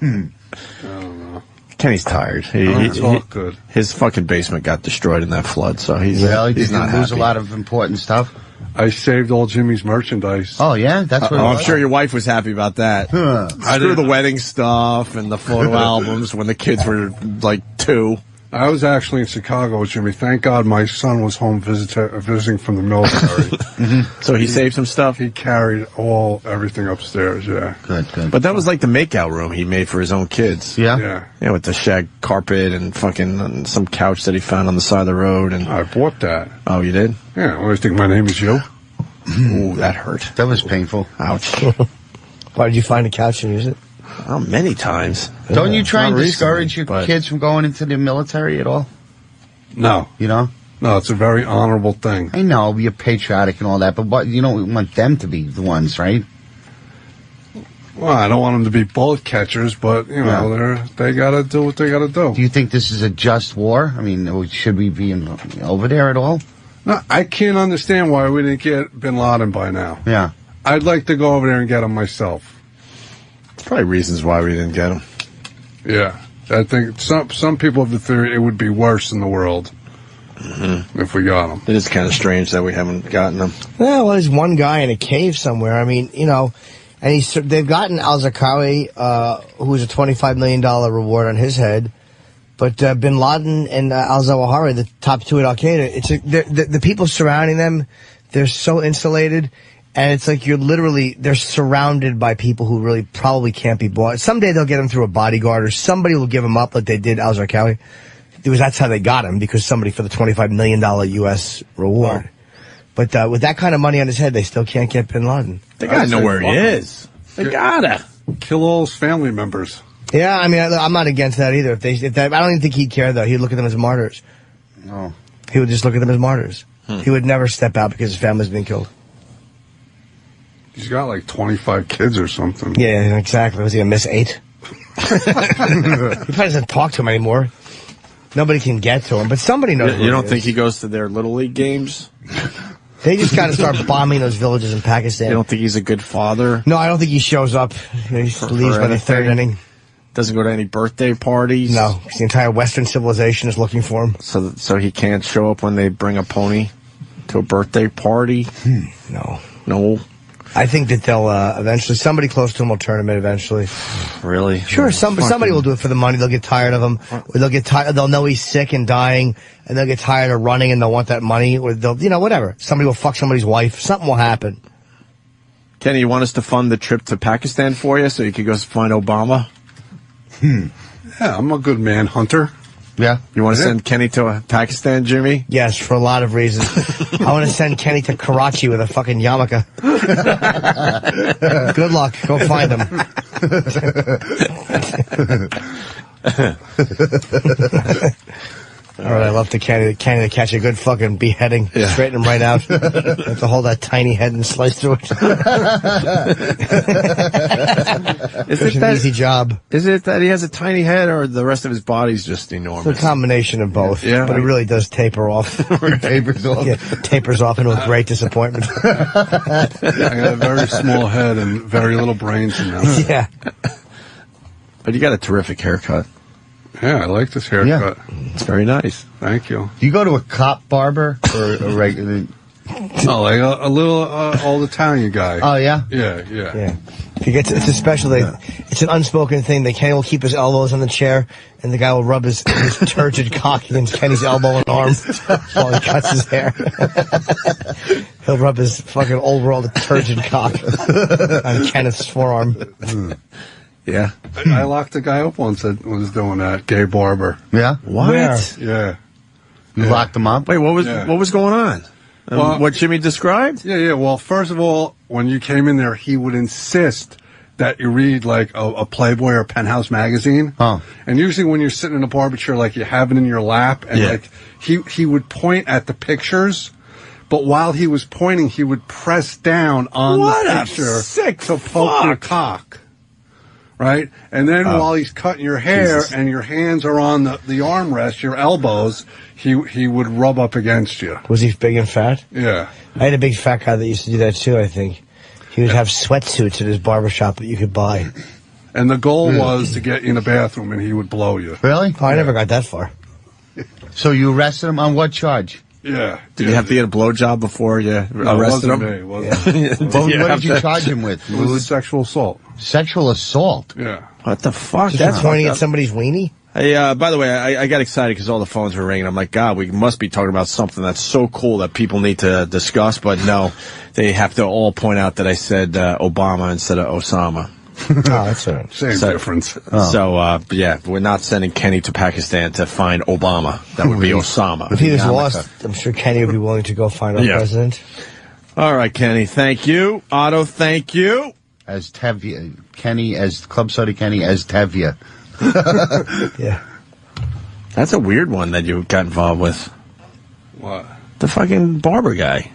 Speaker 5: don't know.
Speaker 1: Kenny's tired.
Speaker 5: It's all good.
Speaker 1: His fucking basement got destroyed in that flood, so he's
Speaker 2: Really?
Speaker 1: he's
Speaker 2: Did you
Speaker 1: not
Speaker 2: lose
Speaker 1: happy.
Speaker 2: a lot of important stuff?
Speaker 5: I saved all Jimmy's merchandise.
Speaker 2: Oh, yeah? That's what it
Speaker 1: I'm
Speaker 2: was?
Speaker 1: sure your wife was happy about that. Screw the wedding stuff and the photo albums when the kids were like 2.
Speaker 5: I was actually in Chicago with Jimmy. Thank God my son was home visiting from the military.
Speaker 1: So he saved some stuff.
Speaker 5: He carried everything upstairs, yeah.
Speaker 2: Good.
Speaker 1: But that was like the makeout room he made for his own kids.
Speaker 2: Yeah?
Speaker 5: Yeah.
Speaker 1: Yeah, with the shag carpet and fucking some couch that he found on the side of the road. And
Speaker 5: I bought that.
Speaker 1: oh, you did?
Speaker 5: Yeah, well, I think my name is you.
Speaker 1: Ooh, that hurt.
Speaker 2: That was painful.
Speaker 1: Ouch.
Speaker 3: Why did you find a couch and use it?
Speaker 1: Oh, many times.
Speaker 2: Don't you try
Speaker 1: Not
Speaker 2: and
Speaker 1: recently,
Speaker 2: discourage your
Speaker 1: but-
Speaker 2: kids from going into the military at all?
Speaker 5: No.
Speaker 2: You know?
Speaker 5: No, it's a very honorable thing.
Speaker 2: I know, you're patriotic and all that, but you don't want them to be the ones, right?
Speaker 5: Well, I don't want them to be bullet catchers, but, you know, they got to do what they got to do.
Speaker 2: Do you think this is a just war? I mean, should we be over there at all?
Speaker 5: No, I can't understand why we didn't get Bin Laden by now.
Speaker 2: Yeah.
Speaker 5: I'd like to go over there and get them myself.
Speaker 1: Probably reasons why we didn't get them.
Speaker 5: Yeah. I think some people have the theory it would be worse in the world if we got them.
Speaker 1: It is kind of strange that we haven't gotten them.
Speaker 3: Yeah, well, there's one guy in a cave somewhere. I mean, you know, and they've gotten al-Zarqawi, who's a $25 million reward on his head. But Bin Laden and al-Zawahiri, the top two at Al-Qaeda, the people surrounding them, they're so insulated. And it's like they're surrounded by people who really probably can't be bought. Someday they'll get them through a bodyguard or somebody will give them up like they did al-Zarqawi. That's how they got him, because somebody for the $25 million U.S. reward. But with that kind of money on his head, they still can't get Bin Laden.
Speaker 1: They gotta know where he is. They gotta.
Speaker 5: Kill all his family members.
Speaker 3: Yeah, I mean, I'm not against that either. I don't even think he'd care, though. He'd look at them as martyrs.
Speaker 2: No.
Speaker 3: He would just look at them as martyrs. He would never step out because his family's been killed.
Speaker 5: He's got like 25 kids or something.
Speaker 3: Yeah, exactly. Was he going to miss 8? He probably doesn't talk to him anymore. Nobody can get to him, but somebody knows.
Speaker 1: You don't think he goes to their Little League games?
Speaker 3: They just got to start bombing those villages in Pakistan.
Speaker 1: You don't think he's a good father?
Speaker 3: No, I don't think he shows up. He leaves by the third inning.
Speaker 1: Doesn't go to any birthday parties?
Speaker 3: No, the entire Western civilization is looking for him.
Speaker 1: So he can't show up when they bring a pony to a birthday party? No. I
Speaker 3: think that they'll eventually, somebody close to him will turn him in eventually.
Speaker 1: Really?
Speaker 3: Sure, somebody will do it for the money. They'll get tired of him. Or they'll get tired. They'll know he's sick and dying, and they'll get tired of running, and they'll want that money. Or they'll, whatever. Somebody will fuck somebody's wife. Something will happen.
Speaker 1: Kenny, you want us to fund the trip to Pakistan for you so you could go find Obama?
Speaker 5: Yeah, I'm a good manhunter.
Speaker 3: Yeah.
Speaker 1: You want to send Kenny to Pakistan, Jimmy?
Speaker 3: Yes, for a lot of reasons. I want to send Kenny to Karachi with a fucking yarmulke. Good luck. Go find him. All right, I love the Kenny to catch a good fucking beheading. Yeah. Straighten him right out. Have to hold that tiny head and slice through it. It's an easy job.
Speaker 1: Is it that he has a tiny head, or the rest of his body's just enormous?
Speaker 3: It's a combination of both.
Speaker 1: Yeah.
Speaker 3: But it really does taper off.
Speaker 2: Tapers off.
Speaker 3: Yeah, tapers off into a great disappointment.
Speaker 5: I got a very small head and very little brains in there.
Speaker 3: Yeah.
Speaker 1: But you got a terrific haircut.
Speaker 5: Yeah, I like this haircut.
Speaker 1: Yeah. It's very nice.
Speaker 5: Thank you.
Speaker 2: Do you go to a cop barber or a regular?
Speaker 5: No, like a little old Italian guy.
Speaker 2: Oh, yeah?
Speaker 5: Yeah.
Speaker 3: It's a special thing. It's an unspoken thing. Kenny will keep his elbows on the chair, and the guy will rub his turgid cock against Kenny's elbow and arm while he cuts his hair. He'll rub his fucking old world turgid cock on Kenneth's forearm.
Speaker 1: Yeah.
Speaker 5: I locked a guy up once that was doing that, gay barber.
Speaker 2: Yeah?
Speaker 1: What?
Speaker 3: Where?
Speaker 5: Yeah.
Speaker 2: You locked him up?
Speaker 1: Wait, what was going on? What Jimmy described?
Speaker 5: Yeah. Well, first of all, when you came in there, he would insist that you read like a Playboy or Penthouse magazine.
Speaker 2: Oh.
Speaker 5: And usually when you're sitting in a barber chair, like you have it in your lap, and like he would point at the pictures. But while he was pointing, he would press down on the picture to poke your cock. Right? And then while he's cutting your hair and your hands are on the armrest, your elbows, he would rub up against you.
Speaker 3: Was he big and fat?
Speaker 5: Yeah.
Speaker 3: I had a big fat guy that used to do that too, I think. He would have sweatsuits at his barbershop that you could buy.
Speaker 5: And the goal was to get you in the bathroom and he would blow you.
Speaker 2: Really?
Speaker 3: Oh, I never got that far.
Speaker 2: So you arrested him on what charge?
Speaker 5: Yeah.
Speaker 1: Did you have to get a blowjob before you arrested him?
Speaker 5: It wasn't me.
Speaker 2: What did you charge him with?
Speaker 5: It was sexual assault.
Speaker 2: Sexual assault?
Speaker 5: Yeah.
Speaker 1: What the fuck?
Speaker 3: That's pointing at somebody's weenie?
Speaker 1: Hey, by the way, I got excited because all the phones were ringing. I'm like, God, we must be talking about something that's so cool that people need to discuss. But no, they have to all point out that I said Obama instead of Osama.
Speaker 3: Oh, that's all right.
Speaker 5: Same difference.
Speaker 1: So, yeah, we're not sending Kenny to Pakistan to find Obama. That would be Osama.
Speaker 3: If he was lost, I'm sure Kenny would be willing to go find our president.
Speaker 1: All right, Kenny, thank you. Otto, thank you.
Speaker 2: As Tevye. Kenny, as Club Soda Kenny, as Tevye.
Speaker 3: Yeah.
Speaker 1: That's a weird one that you got involved with.
Speaker 5: What?
Speaker 1: The fucking barber guy.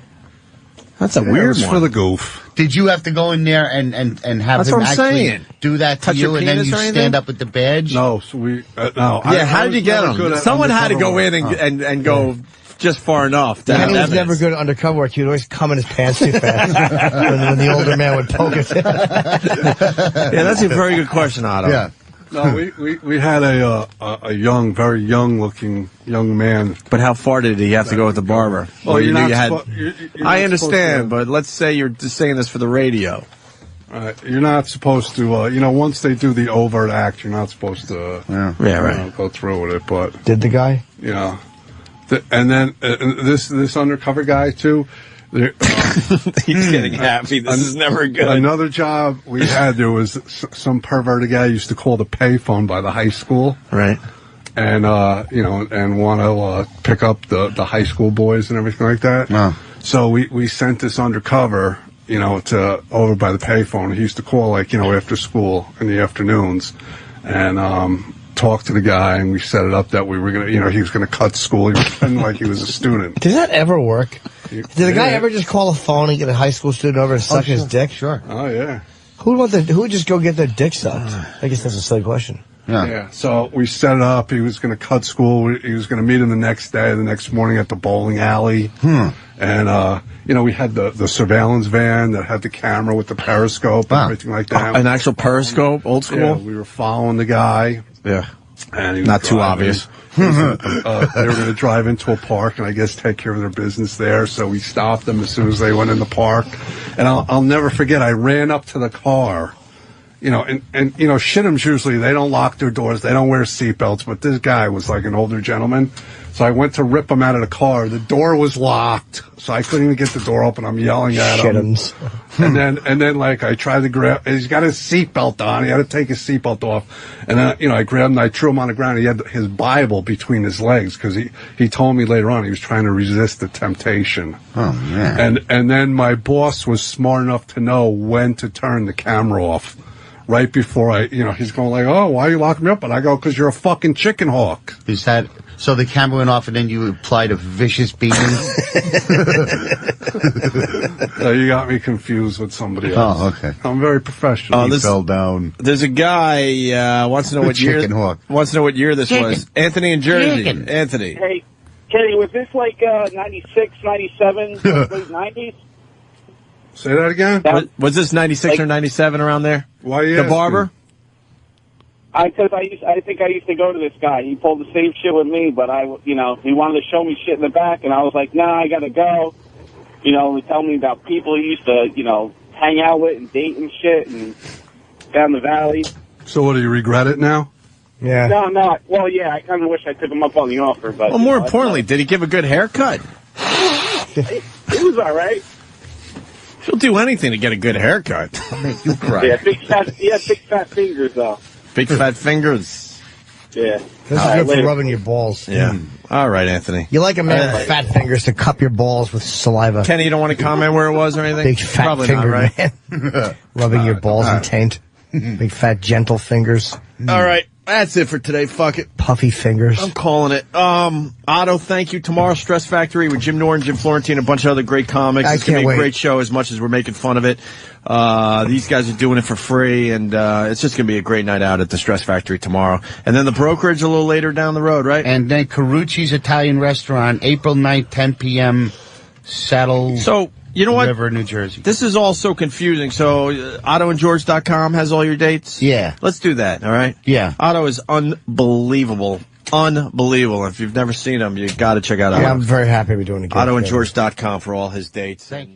Speaker 1: That's a weird one.
Speaker 5: For the goof.
Speaker 2: Did you have to go in there and have him actually do that to you, and then you stand up with the badge?
Speaker 5: No, so we no.
Speaker 1: Yeah, how did you get him? Someone had to go in and go just far enough.
Speaker 3: Kenny was never good at undercover work. He would always come in his pants too fast when the older man would poke it.
Speaker 1: Yeah, that's a very good question, Otto.
Speaker 2: Yeah.
Speaker 5: No, we had a young, very young-looking young man.
Speaker 1: But how far did he have to go with the barber?
Speaker 5: Well,
Speaker 1: you're
Speaker 5: not
Speaker 1: I understand, but let's say you're just saying this for the radio.
Speaker 5: You're not supposed to, once they do the overt act, you're not supposed to go through with it. But
Speaker 3: did the guy?
Speaker 5: Yeah. And then this undercover guy, too.
Speaker 1: He's getting happy. This is never good.
Speaker 5: Another job we had, there was some perverted guy used to call the payphone by the high school.
Speaker 1: Right.
Speaker 5: And, and want to pick up the high school boys and everything like that.
Speaker 2: Oh.
Speaker 5: So we sent this undercover, to over by the payphone. He used to call, after school in the afternoons and talk to the guy, and we set it up that we were going to, he was going to cut school. He was pretending like he was a student.
Speaker 3: Did that ever work? Did the guy ever just call a phone and get a high school student over and suck his dick?
Speaker 2: Sure.
Speaker 5: Oh, yeah.
Speaker 3: Who would just go get their dick sucked? I guess that's a silly question.
Speaker 5: Yeah. So we set it up. He was going to cut school. He was going to meet him the next morning at the bowling alley. And, we had the surveillance van that had the camera with the periscope and everything like that.
Speaker 1: An actual periscope, old school?
Speaker 5: Yeah, we were following the guy.
Speaker 1: Yeah.
Speaker 5: And he was
Speaker 1: not too obvious.
Speaker 5: They were going to drive into a park and I guess take care of their business there. So we stopped them as soon as they went in the park. And I'll never forget, I ran up to the car. And shit'ems usually, they don't lock their doors, they don't wear seatbelts, but this guy was like an older gentleman. So I went to rip him out of the car. The door was locked, so I couldn't even get the door open. I'm yelling at him. And then I tried to grab, he's got his seatbelt on, he had to take his seatbelt off. And then, I grabbed him, I threw him on the ground. He had his Bible between his legs, because he told me later on he was trying to resist the temptation.
Speaker 2: Oh, man.
Speaker 5: And then my boss was smart enough to know when to turn the camera off. Right before he's going like, oh, why are you locking me up? And I go, because you're a fucking chicken hawk.
Speaker 2: Is that, so the camera went off and then you applied a vicious beating?
Speaker 5: You got me confused with somebody else.
Speaker 2: Oh, okay.
Speaker 5: I'm very professional.
Speaker 2: He fell down.
Speaker 1: There's a guy, wants to know what year, wants to know what year this was. Anthony in Jersey. Anthony.
Speaker 12: Hey, Kenny, was this like 96, 97, late 90s?
Speaker 5: Say that again?
Speaker 1: Was this 96 or 97 around there?
Speaker 5: Why you
Speaker 1: The barber?
Speaker 12: Because I think I used to go to this guy. He pulled the same shit with me, but he wanted to show me shit in the back, and I was like, nah, I gotta go. He tell me about people he used to, hang out with and date and shit, and down the valley.
Speaker 5: So what, do you regret it now?
Speaker 3: Yeah.
Speaker 12: No. Well, yeah, I kind of wish I took him up on the offer, but...
Speaker 1: Well, more importantly, did he give a good haircut?
Speaker 12: It was all right.
Speaker 1: He'll do anything to get a good haircut.
Speaker 2: I'll make you cry.
Speaker 12: Yeah, big fat fingers, though.
Speaker 1: Big fat fingers.
Speaker 12: Yeah.
Speaker 3: This is good for rubbing your balls.
Speaker 1: Yeah. All right, Anthony.
Speaker 3: You like a man with fat fingers to cup your balls with saliva.
Speaker 1: Kenny, you don't want to comment where it was or anything?
Speaker 3: Big fat
Speaker 1: Probably
Speaker 3: finger,
Speaker 1: not, right?
Speaker 3: man. Rubbing your balls and taint. Big fat gentle fingers.
Speaker 1: All right. That's it for today. Fuck it.
Speaker 3: Puffy fingers.
Speaker 1: I'm calling it. Otto, thank you. Tomorrow, Stress Factory with Jim Norton, Jim Florentine, a bunch of other great comics. It's going to be a great show as much as we're making fun of it. These guys are doing it for free, and it's just going to be a great night out at the Stress Factory tomorrow. And then the brokerage a little later down the road, right?
Speaker 2: And then Carucci's Italian Restaurant, April 9th, 10 p.m., Saddle
Speaker 1: you know what?
Speaker 2: River, New Jersey.
Speaker 1: This is all so confusing. So, OttoandGeorge.com has all your dates?
Speaker 2: Yeah.
Speaker 1: Let's do that, all right?
Speaker 2: Yeah.
Speaker 1: Otto is unbelievable. Unbelievable. If you've never seen him, you got to check out Otto.
Speaker 3: Yeah, I'm very happy we're doing it again.
Speaker 1: OttoandGeorge.com for all his dates.
Speaker 2: Thank you.